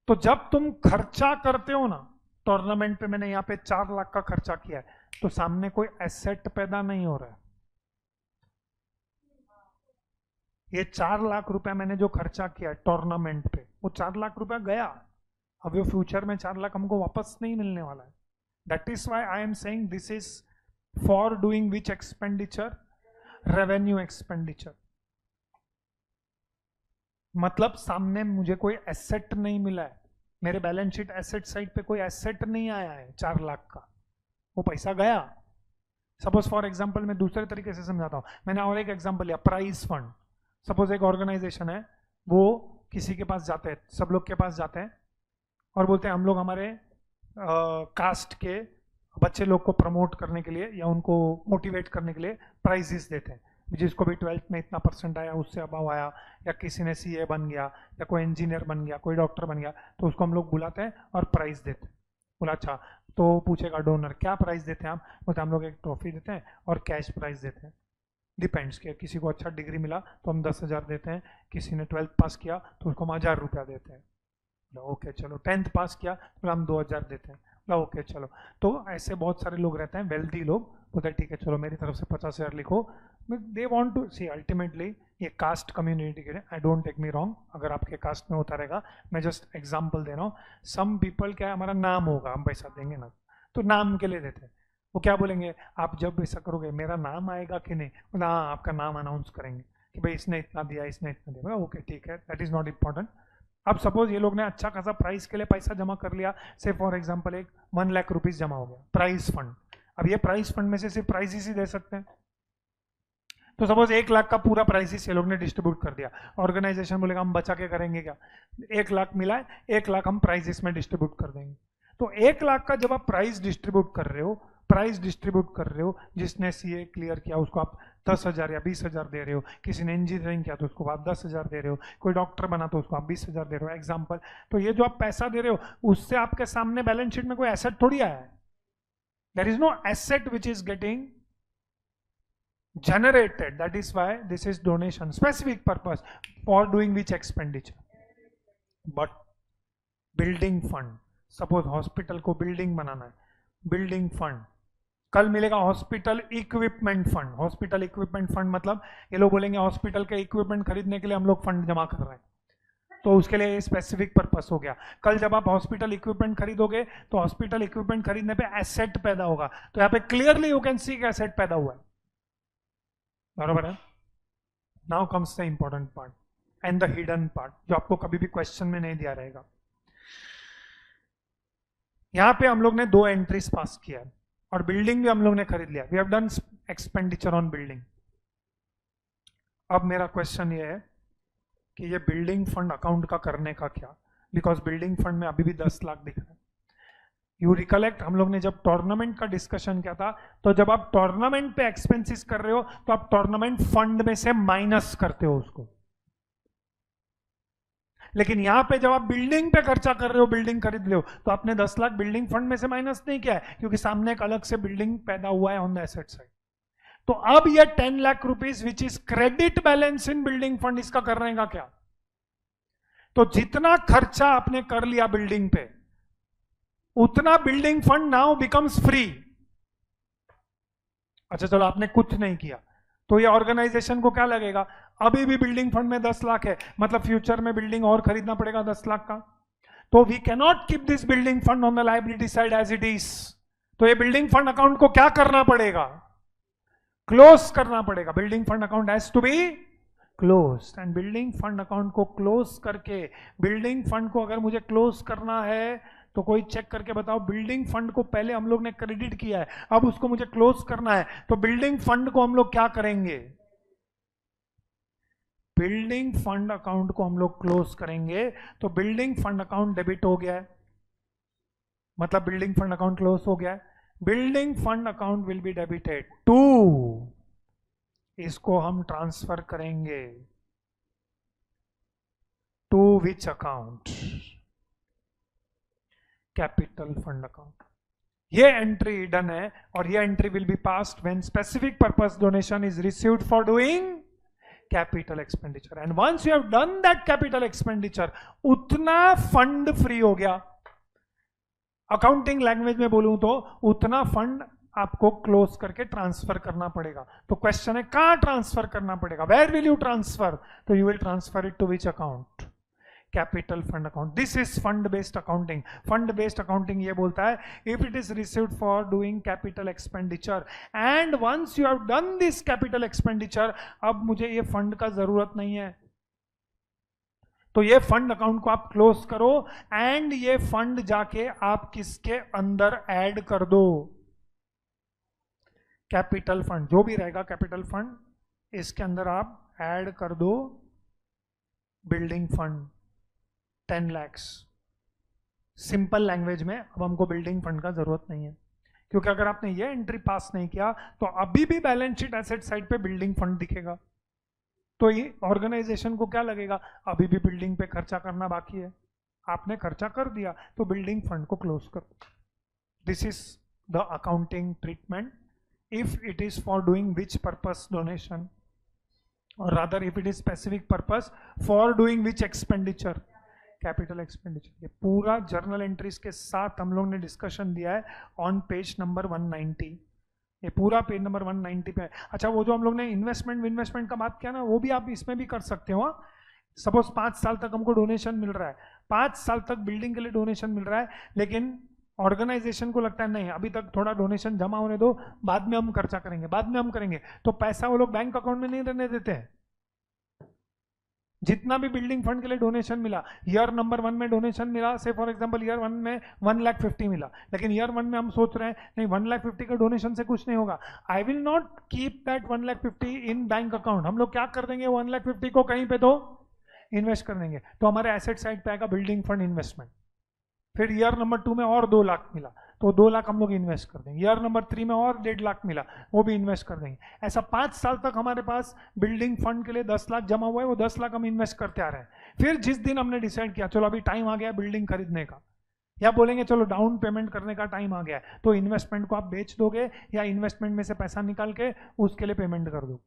तो जब तुम खर्चा करते हो ना, टूर्नामेंट पे मैंने यहाँ पे 4 लाख का खर्चा किया है तो सामने कोई एसेट पैदा नहीं हो रहा है. ये 4 लाख रुपया मैंने जो खर्चा किया है टूर्नामेंट पे, वो 4 लाख रुपया गया. अब ये फ्यूचर में 4 लाख हमको वापस नहीं मिलने वाला है. That is why I am saying this is for doing which expenditure, revenue expenditure. मतलब सामने मुझे कोई एसेट नहीं मिला है, मेरे बैलेंस शीट एसेट साइड पे कोई एसेट नहीं आया है 4 लाख का, वो पैसा गया. सपोज फॉर एग्जांपल मैं दूसरे तरीके से समझाता हूँ. मैंने और एक एग्जांपल लिया, प्राइज फंड. सपोज एक ऑर्गेनाइजेशन है, वो किसी के पास जाते हैं, सब लोग के पास जाते हैं और बोलते हैं हम लोग हमारे कास्ट के बच्चे लोग को प्रमोट करने के लिए या उनको मोटिवेट करने के लिए प्राइजेस देते हैं. जिसको भी 12th में इतना % आया, उससे अबाव आया, या किसी ने CA बन गया, या कोई इंजीनियर बन गया, कोई डॉक्टर बन गया, तो उसको हम लोग बुलाते हैं और प्राइज देते हैं. बोला अच्छा, तो पूछेगा डोनर क्या प्राइज देते हैं आप? बोलते हम लोग एक ट्रॉफी देते हैं और कैश प्राइज देते हैं. डिपेंड्स कि किसी को अच्छा डिग्री मिला तो हम 10,000 देते हैं, किसी ने 12th पास किया तो उसको हम 1000 रुपया देते हैं. ओके चलो, 10th पास किया तो हम 2000 देते हैं. ओके चलो. तो ऐसे बहुत सारे लोग रहते हैं, वेल्दी लोग, बोलते हैं ठीक है चलो मेरी तरफ से 50,000 लिखो. They want to see, ultimately ये कास्ट कम्युनिटी के लिए, I don't take me wrong, अगर आपके कास्ट में होता रहेगा, मैं जस्ट एग्जांपल दे रहा हूँ. सम पीपल क्या है, हमारा नाम होगा, हम पैसा देंगे ना, तो नाम के लिए देते हैं. वो क्या बोलेंगे, आप जब ऐसा करोगे मेरा नाम आएगा कि नहीं? हाँ, आपका नाम अनाउंस करेंगे कि भाई इसने इतना दिया, इसने इतना दिया. ओके ठीक है, दैट इज नॉट इम्पॉर्टेंट. अब सपोज ये लोग ने अच्छा खासा प्राइस के लिए पैसा जमा कर लिया, से फॉर एग्जांपल एक 1 लाख रुपीज जमा हो गया प्राइस फंड. अब ये प्राइस फंड में से सिर्फ प्राइजेस ही दे सकते हैं, तो सपोज 1 लाख का पूरा प्राइजेस ये लोग ने डिस्ट्रीब्यूट कर दिया. ऑर्गेनाइजेशन बोलेगा हम बचा के करेंगे क्या, 1 लाख मिला है, 1 लाख हम प्राइजेस में डिस्ट्रीब्यूट कर देंगे. तो 1 लाख का जब आप प्राइस डिस्ट्रीब्यूट कर रहे हो, जिसने CA क्लियर किया उसको आप 10,000 या 20,000 दे रहे हो, किसी ने इंजीनियरिंग किया तो उसको आप 10,000 दे रहे हो, कोई डॉक्टर बना तो उसको आप 20,000 दे रहे हो, एग्जाम्पल. तो ये जो आप पैसा दे रहे हो उससे आपके सामने बैलेंस शीट में कोई एसेट थोड़ी आया है. There is no asset which is getting generated, that is why this is donation, specific purpose for doing which expenditure. But building fund, suppose hospital को बिल्डिंग बनाना है, बिल्डिंग फंड, कल मिलेगा hospital equipment fund. Hospital equipment fund मतलब ये लोग बोलेंगे hospital के equipment खरीदने के लिए हम लोग फंड जमा कर रहे हैं, तो उसके लिए स्पेसिफिक पर्पस हो गया. कल जब आप हॉस्पिटल इक्विपमेंट खरीदोगे तो हॉस्पिटल इक्विपमेंट खरीदने पे एसेट पैदा होगा, तो यहाँ पे clearly you can C asset पैदा हुआ है, बराबर है. Now comes the important part and the hidden part, जो आपको कभी भी क्वेश्चन में नहीं दिया रहेगा. यहां पे हम लोग ने 2 एंट्रीज पास किया है और बिल्डिंग भी हम लोग ने खरीद लिया. We have done expenditure on building. अब मेरा क्वेश्चन ये है कि ये बिल्डिंग फंड अकाउंट का करने का क्या, बिकॉज बिल्डिंग फंड में अभी भी 10 लाख दिख रहा है. यू रिकलेक्ट, हम लोग ने जब टूर्नामेंट का डिस्कशन किया था, तो जब आप टूर्नामेंट पे एक्सपेंसेस कर रहे हो तो आप टूर्नामेंट फंड में से माइनस करते हो उसको. लेकिन यहां पे जब आप बिल्डिंग पे खर्चा कर रहे हो, बिल्डिंग खरीद रहे हो, तो आपने 10 लाख बिल्डिंग फंड में से माइनस नहीं किया है, क्योंकि सामने एक अलग से बिल्डिंग पैदा हुआ है ऑन द एसेट साइड. तो अब ये 10 lakh rupees which is credit balance in building fund, इसका करने का क्या. तो जितना खर्चा आपने कर लिया बिल्डिंग पे, उतना building fund now becomes free. अच्छा चलो आपने कुछ नहीं किया, तो ये ऑर्गेनाइजेशन को क्या लगेगा, अभी भी बिल्डिंग फंड में 10 लाख है, मतलब फ्यूचर में बिल्डिंग और खरीदना पड़ेगा 10 लाख का. तो we can not keep this building fund on the liability side as it is. तो ये बिल्डिंग फंड अकाउंट को क्या करना पड़ेगा, क्लोज करना पड़ेगा. Building fund account has to be close. And building fund account को क्लोज करके, बिल्डिंग फंड को अगर मुझे क्लोज करना है तो कोई चेक करके बताओ, बिल्डिंग फंड को पहले हम लोग ने क्रेडिट किया है, अब उसको मुझे क्लोज करना है, तो बिल्डिंग फंड को हम लोग क्या करेंगे, बिल्डिंग फंड अकाउंट को हम लोग क्लोज करेंगे. तो बिल्डिंग फंड अकाउंट डेबिट हो गया है, मतलब बिल्डिंग फंड अकाउंट क्लोज हो गया है. Building fund account will be debited to, इसको हम ट्रांसफर करेंगे to which account, capital fund account. ये एंट्री डन है और ये entry will be passed when specific purpose donation is received for doing capital expenditure. And once you have done that capital expenditure, उतना fund free हो गया. Accounting language में बोलूं तो उतना फंड आपको क्लोज करके ट्रांसफर करना पड़ेगा. तो क्वेश्चन है कहां ट्रांसफर करना पड़ेगा, वेयर विल यू ट्रांसफर. तो you will transfer it to which account, capital fund account. This is fund based accounting. Fund based accounting ये बोलता है if it is received for doing capital expenditure and once you have done this capital expenditure, अब मुझे ये fund का जरूरत नहीं है, तो ये फंड अकाउंट को आप क्लोज करो एंड ये फंड जाके आप किसके अंदर ऐड कर दो, कैपिटल फंड. जो भी रहेगा कैपिटल फंड, इसके अंदर आप ऐड कर दो building fund 10 lakh. Simple language में अब हमको बिल्डिंग फंड का जरूरत नहीं है, क्योंकि अगर आपने ये एंट्री पास नहीं किया तो अभी भी बैलेंस शीट एसेट साइड पे बिल्डिंग फंड दिखेगा. तो ये ऑर्गेनाइजेशन को क्या लगेगा, अभी भी बिल्डिंग पे खर्चा करना बाकी है. आपने खर्चा कर दिया तो बिल्डिंग फंड को क्लोज करो. This is the accounting treatment if it is for doing which purpose donation, और rather if it is specific purpose for doing which expenditure, capital expenditure. ये पूरा जर्नल एंट्रीज के साथ हम लोग ने डिस्कशन दिया है ऑन पेज नंबर 190. ये पूरा पेज नंबर 190 पे है. अच्छा वो जो हम लोग ने इन्वेस्टमेंट का बात किया ना, वो भी आप इसमें भी कर सकते हो. सपोज 5 साल तक हमको डोनेशन मिल रहा है, 5 साल तक बिल्डिंग के लिए डोनेशन मिल रहा है, लेकिन ऑर्गेनाइजेशन को लगता है नहीं अभी तक थोड़ा डोनेशन जमा होने दो, बाद में हम खर्चा करेंगे, बाद में हम करेंगे, तो पैसा वो लोग बैंक अकाउंट में नहीं रहने देते हैं. जितना भी बिल्डिंग फंड के लिए डोनेशन मिला, ईयर नंबर 1 में डोनेशन मिला, से फॉर एग्जांपल ईयर 1 में 1,50,000 मिला, लेकिन ईयर 1 में हम सोच रहे हैं नहीं 1,50,000 का डोनेशन से कुछ नहीं होगा, I will not keep that 1,50,000 in bank account. हम लोग क्या कर देंगे, 1,50,000 को कहीं पे तो इन्वेस्ट कर देंगे. तो हमारे एसेट साइड पे आएगा बिल्डिंग फंड इन्वेस्टमेंट. फिर ईयर नंबर 2 में और 2 लाख मिला, तो 2 लाख हम लोग इन्वेस्ट कर देंगे. ईयर नंबर 3 में और 1.5 लाख मिला, वो भी इन्वेस्ट कर देंगे. ऐसा 5 साल तक हमारे पास बिल्डिंग फंड के लिए 10 लाख जमा हुआ है, वो 10 लाख हम इन्वेस्ट करते आ रहे हैं. फिर जिस दिन हमने डिसाइड किया चलो अभी टाइम आ गया बिल्डिंग खरीदने का, या बोलेंगे चलो डाउन पेमेंट करने का टाइम आ गया है, तो इन्वेस्टमेंट को आप बेच दोगे या इन्वेस्टमेंट में से पैसा निकाल के उसके लिए पेमेंट कर दो.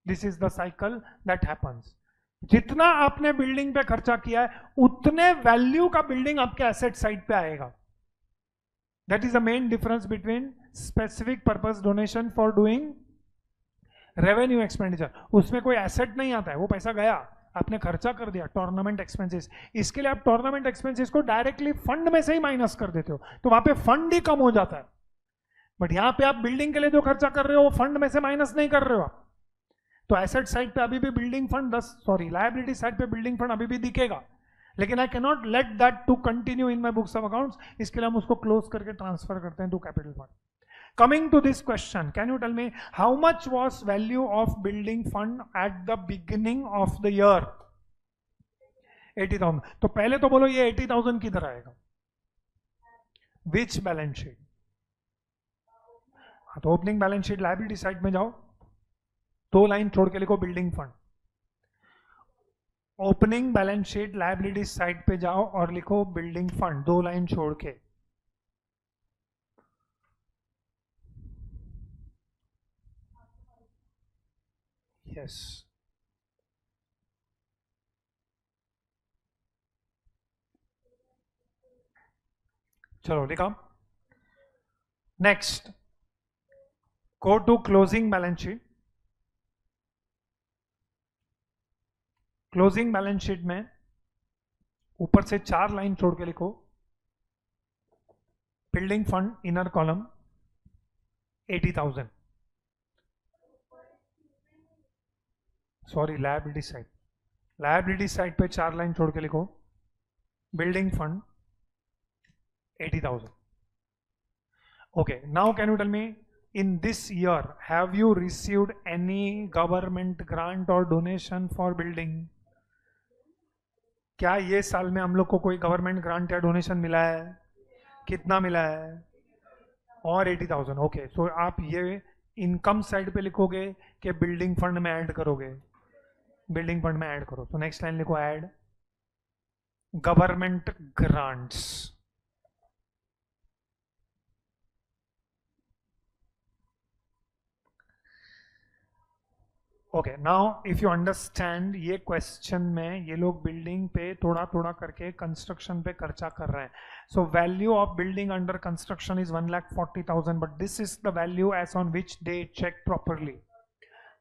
This is the cycle that happens. जितना आपने बिल्डिंग पे खर्चा किया है उतने वैल्यू का बिल्डिंग आपके एसेट साइड पे आएगा. That is the main difference between specific purpose donation for doing revenue expenditure. उसमें कोई एसेट नहीं आता है, वो पैसा गया, आपने खर्चा कर दिया. टूर्नामेंट एक्सपेंसेस, इसके लिए आप टूर्नामेंट एक्सपेंसेस को डायरेक्टली फंड में से ही माइनस कर देते हो, तो वहां पे फंड ही कम हो जाता है. बट यहां पे आप बिल्डिंग के लिए जो खर्चा कर रहे हो वो फंड में से माइनस नहीं कर रहे हो आप. तो एसेट साइड पे अभी भी बिल्डिंग फंड लायबिलिटी साइड पे बिल्डिंग फंड अभी भी दिखेगा, लेकिन I can not let that to continue in my books of accounts. इसके लिए हम उसको क्लोज करके ट्रांसफर करते हैं to capital fund. Coming to this question, can you tell me how much was value of building fund at the beginning of the year? 80,000. तो पहले तो बोलो ये 80,000 किधर आएगा? Which balance sheet? तो opening balance sheet liability side में जाओ, 2 लाइन छोड़ के लिखो building fund. Opening balance sheet liability side पे जाओ और लिखो बिल्डिंग फंड, 2 लाइन छोड़ के. यस, चलो लिखा. Next, go to closing balance sheet. Closing balance sheet में ऊपर से 4 लाइन छोड़ के लिखो building fund inner column 80,000. Sorry, liability side. Liability side पे 4 लाइन छोड़ के लिखो building fund 80,000. Okay, now can you tell me in this year have you received any government grant or donation for building? क्या ये साल में हम लोग को कोई गवर्नमेंट ग्रांट या डोनेशन मिला है? कितना मिला है? और 80,000. ओके, सो आप ये इनकम साइड पे लिखोगे कि बिल्डिंग फंड में ऐड करोगे, बिल्डिंग फंड में ऐड करो. तो नेक्स्ट लाइन लिखो add government grants. Okay, now if you understand, ये क्वेश्चन में ये लोग बिल्डिंग पे थोड़ा थोड़ा करके कंस्ट्रक्शन पे खर्चा कर रहे हैं. सो value of building under construction is 1,40,000, but this is the value as on which they check properly.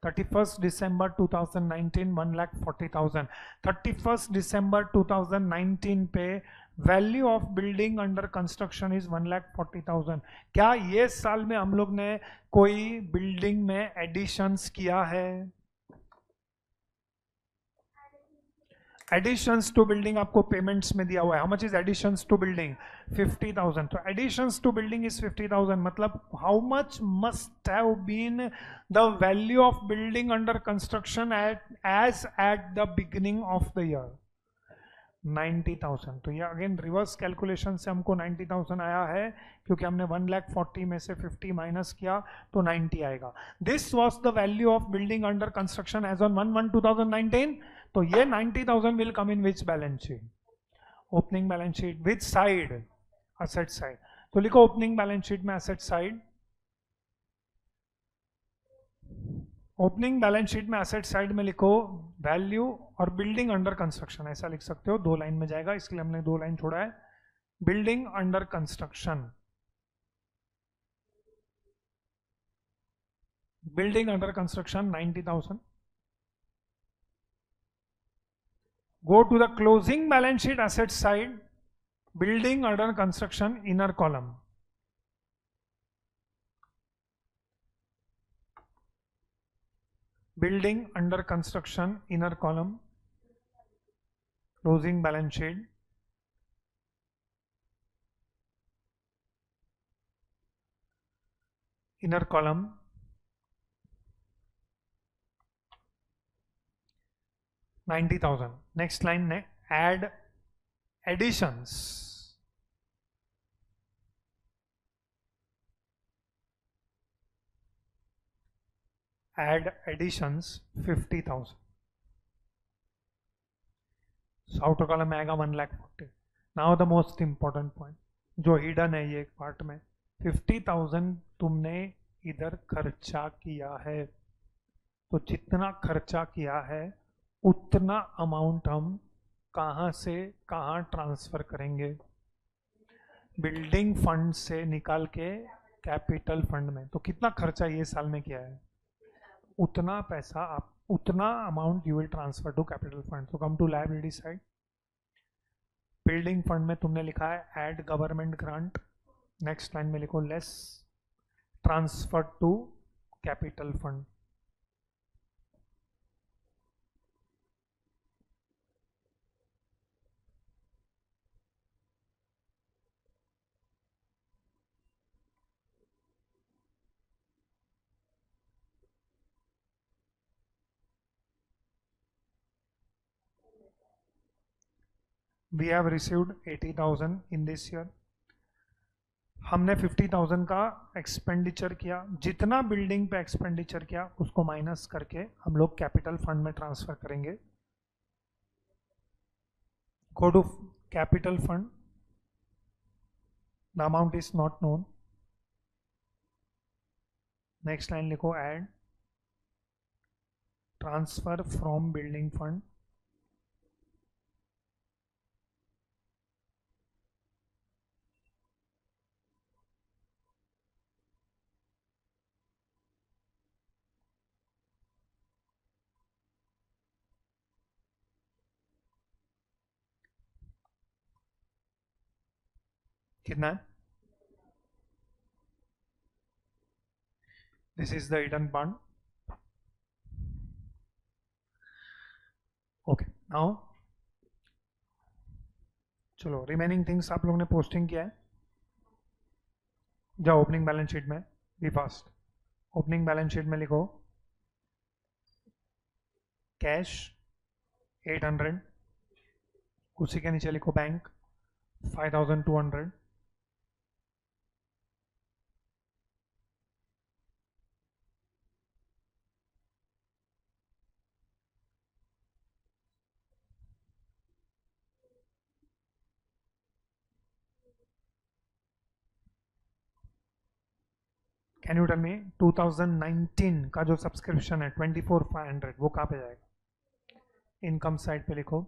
31st December 2019 1,40,000. 31st December 2019 पे value of building under construction is 1,40,000. क्या ये साल में हम लोग ने कोई बिल्डिंग में एडिशंस किया है? एडिशंस टू बिल्डिंग आपको पेमेंट्स में दिया हुआ है. How much is additions to building? 50,000. तो एडिशंस टू बिल्डिंग इज 50,000. मतलब how much must have been the value of building under construction as at the beginning of the year? 90,000. तो ये again reverse calculation से हमको 90,000 आया है, क्योंकि हमने 1,40,000 में से 50 माइनस किया तो 90 आएगा. This was the value of building under construction as on 1/1/2019. तो ये 90,000 will come in which balance sheet? Opening balance sheet. Which side? Asset side. तो लिखो ओपनिंग बैलेंस शीट में asset side. Opening balance sheet में asset side में लिखो value और building under construction, ऐसा लिख सकते हो. 2 लाइन में जाएगा, इसके लिए हमने 2 लाइन छोड़ा है. Building under construction, building under construction 90,000. Go to the closing balance sheet asset side, building under construction inner column. Building under construction inner column, closing balance sheet. Inner column, $90,000. Next line, add additions. Add additions 50,000. So outer column में आएगा 1,40,000. Now the most important point. जो hidden है ये एक part में, 50,000 तुमने इधर खर्चा किया है, तो जितना खर्चा किया है उतना अमाउंट हम कहाँ से कहाँ ट्रांसफर करेंगे? बिल्डिंग फंड से निकाल के कैपिटल फंड में। तो कितना खर्चा ये साल में किया है, उतना पैसा आप, उतना amount you will transfer to capital fund. तो come to liability side, building fund में तुमने लिखा है add government grant, next line में लिखो less transfer to capital fund. We have received 80,000 in this year. हमने 50,000 का एक्सपेंडिचर किया, जितना बिल्डिंग पे एक्सपेंडिचर किया उसको माइनस करके हम लोग कैपिटल फंड में ट्रांसफर करेंगे। Go to capital fund, the amount is not known, next line लिखो add transfer from building fund. कितना है? This is the hidden fund. Okay, now चलो रिमेनिंग थिंग्स आप लोगों ने पोस्टिंग किया है, जाओ ओपनिंग बैलेंस शीट में, be fast. Opening balance sheet में लिखो कैश 800, उसी के नीचे लिखो bank 5,200, can you tell me 2019 का जो सब्सक्रिप्शन है 24,500 वो कहाँ पे जाएगा? इनकम साइड पे लिखो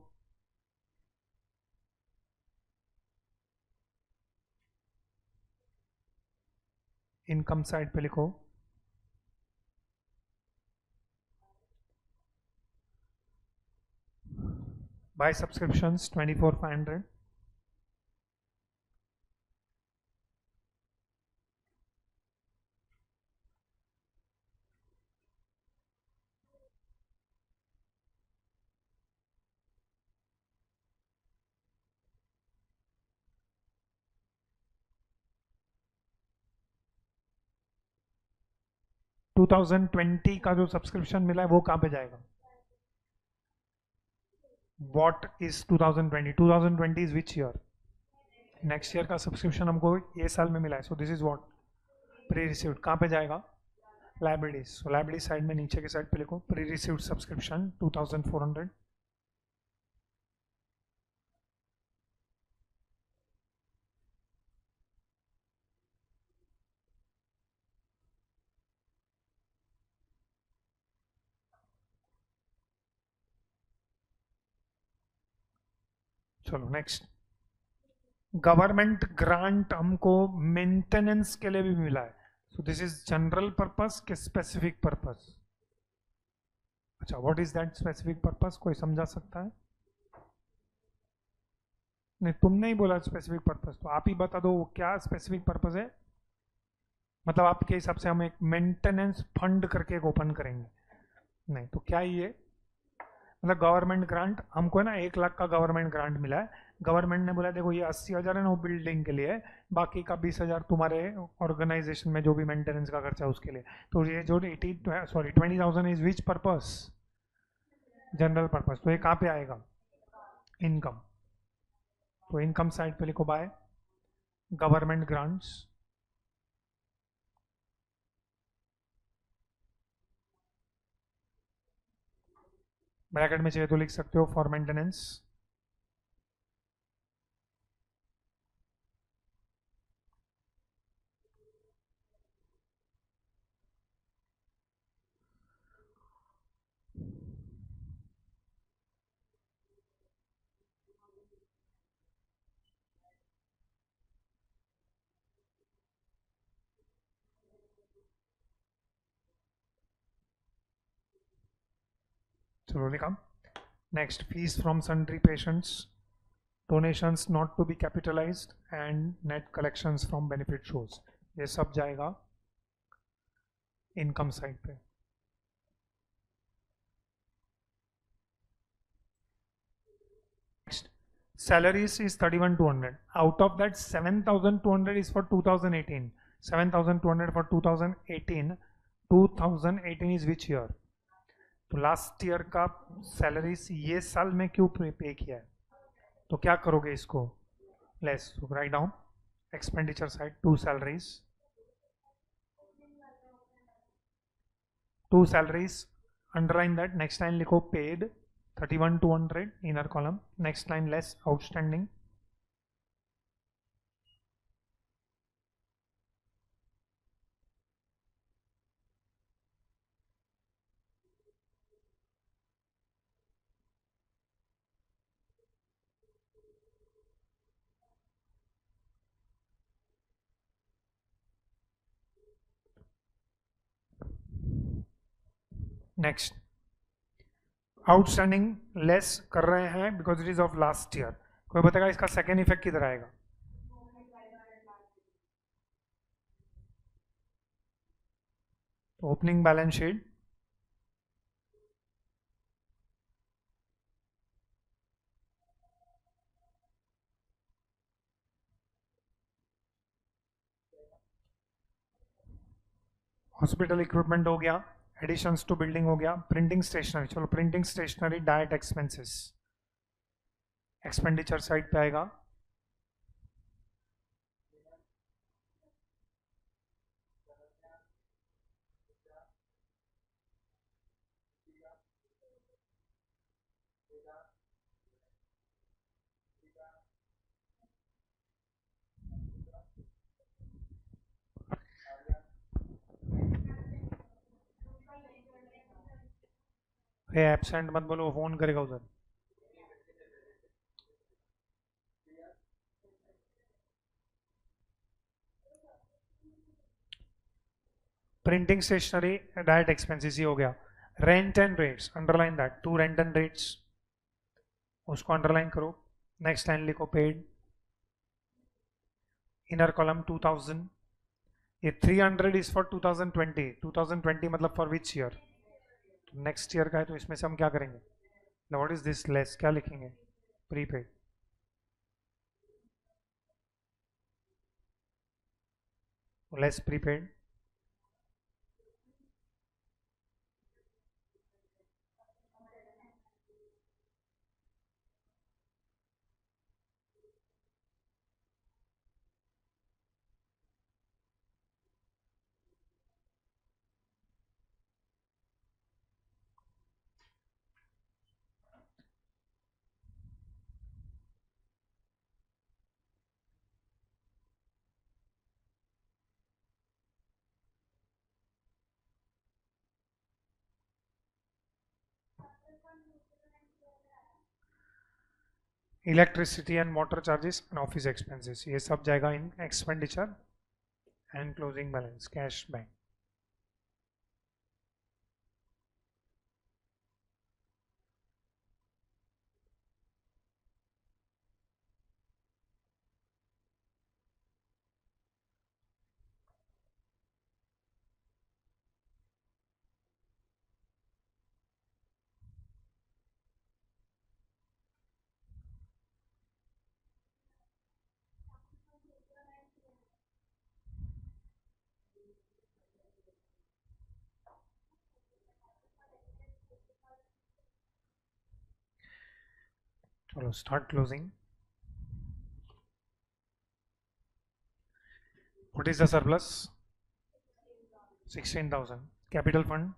इनकम साइड पे लिखो बाय सब्सक्रिप्शंस 24,500, टू 2020 का जो सब्सक्रिप्शन मिला है वो कहाँ पे जाएगा? What is 2020? 2020 is which year? Next year का सब्सक्रिप्शन हमको ये साल में मिला है, so this is what pre received. कहाँ पे जाएगा? लाइबिलिटीज। सो लाइबिलिटी साइड में नीचे के साइड पे लिखो प्री रिसीव्ड सब्सक्रिप्शन 2,400। चलो नेक्स्ट, गवर्नमेंट ग्रांट हमको मेंटेनेंस के लिए भी मिला है, so this is general purpose के स्पेसिफिक पर्पस? अच्छा, what is that specific purpose, कोई समझा सकता है? नहीं, तुमने ही बोला स्पेसिफिक पर्पस, तो आप ही बता दो वो क्या स्पेसिफिक पर्पस है। मतलब आपके हिसाब से हम एक मेंटेनेंस फंड करके एक ओपन करेंगे? नहीं, तो क्या ये मतलब गवर्नमेंट ग्रांट हमको है ना, 1 लाख का गवर्नमेंट ग्रांट मिला है, गवर्नमेंट ने बोला देखो ये 80,000 है ना वो बिल्डिंग के लिए, बाकी का 20,000 तुम्हारे ऑर्गेनाइजेशन में जो भी मेंटेनेंस का खर्चा है उसके लिए। तो ये जो 20,000 is which purpose? General purpose. तो ये कहाँ पे आएगा? इनकम। तो इनकम साइड पे लिखो बाय गवर्नमेंट ग्रांट्स, ब्रैकेट में चाहिए तो लिख सकते हो फॉर मेंटेनेंस। चलो लिखा. Next, fees from sundry patients, donations not to be capitalized and net collections from benefit shows. ये सब जाएगा इनकम साइड पे. Next, salaries is 31,200. Out of that, 7,200 is for 2018. 7,200 for 2018. 2018 is which year? तो last year का salaries ये साल में क्यों पे किया है? तो क्या करोगे इसको? Less write down expenditure side to salaries underline that. Next line लिखो paid 31,200 inner column. Next line less outstanding. Next outstanding less कर रहे हैं because it is of last year. कोई बताएगा इसका सेकेंड इफेक्ट किधर आएगा? Opening balance sheet hospital equipment हो गया. एडिशंस टू बिल्डिंग हो गया. प्रिंटिंग स्टेशनरी, चलो printing stationery direct expenses expenditure side पे आएगा. एब्सेंट मत बोलो, फोन करेगा उधर. प्रिंटिंग स्टेशनरी डायरेक्ट एक्सपेंसेस ही हो गया. Rent and rates underline that. To rent and rates उसको अंडरलाइन करो. नेक्स्ट लाइन लिखो पेड इनर कॉलम 2000. ये 300 इज फॉर 2020. 2020 मतलब for which year? Next year का है तो इसमें से हम क्या करेंगे? What is this less? क्या लिखेंगे? Prepaid. Less prepaid. Electricity and motor charges and office expenses ये सब जाएगा in expenditure and closing balance cash bank. चलो start closing. What is the surplus? 16,000. Capital fund?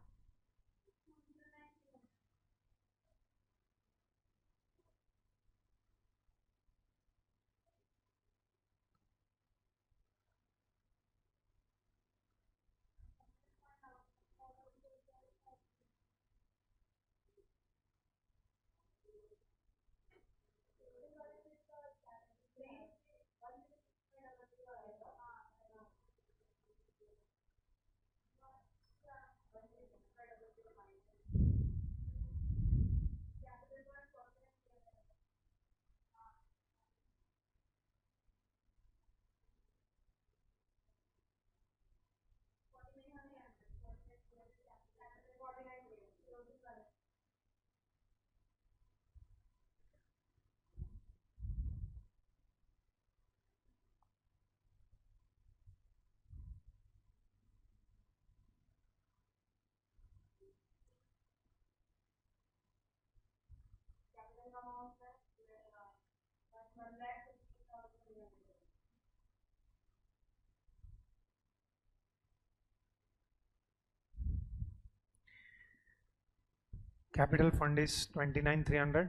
Capital fund is 29,300,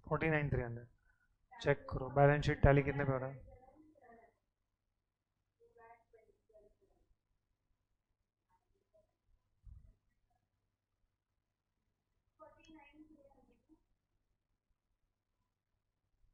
49,300। Check करो balance sheet tally कितने पे हो रहा है।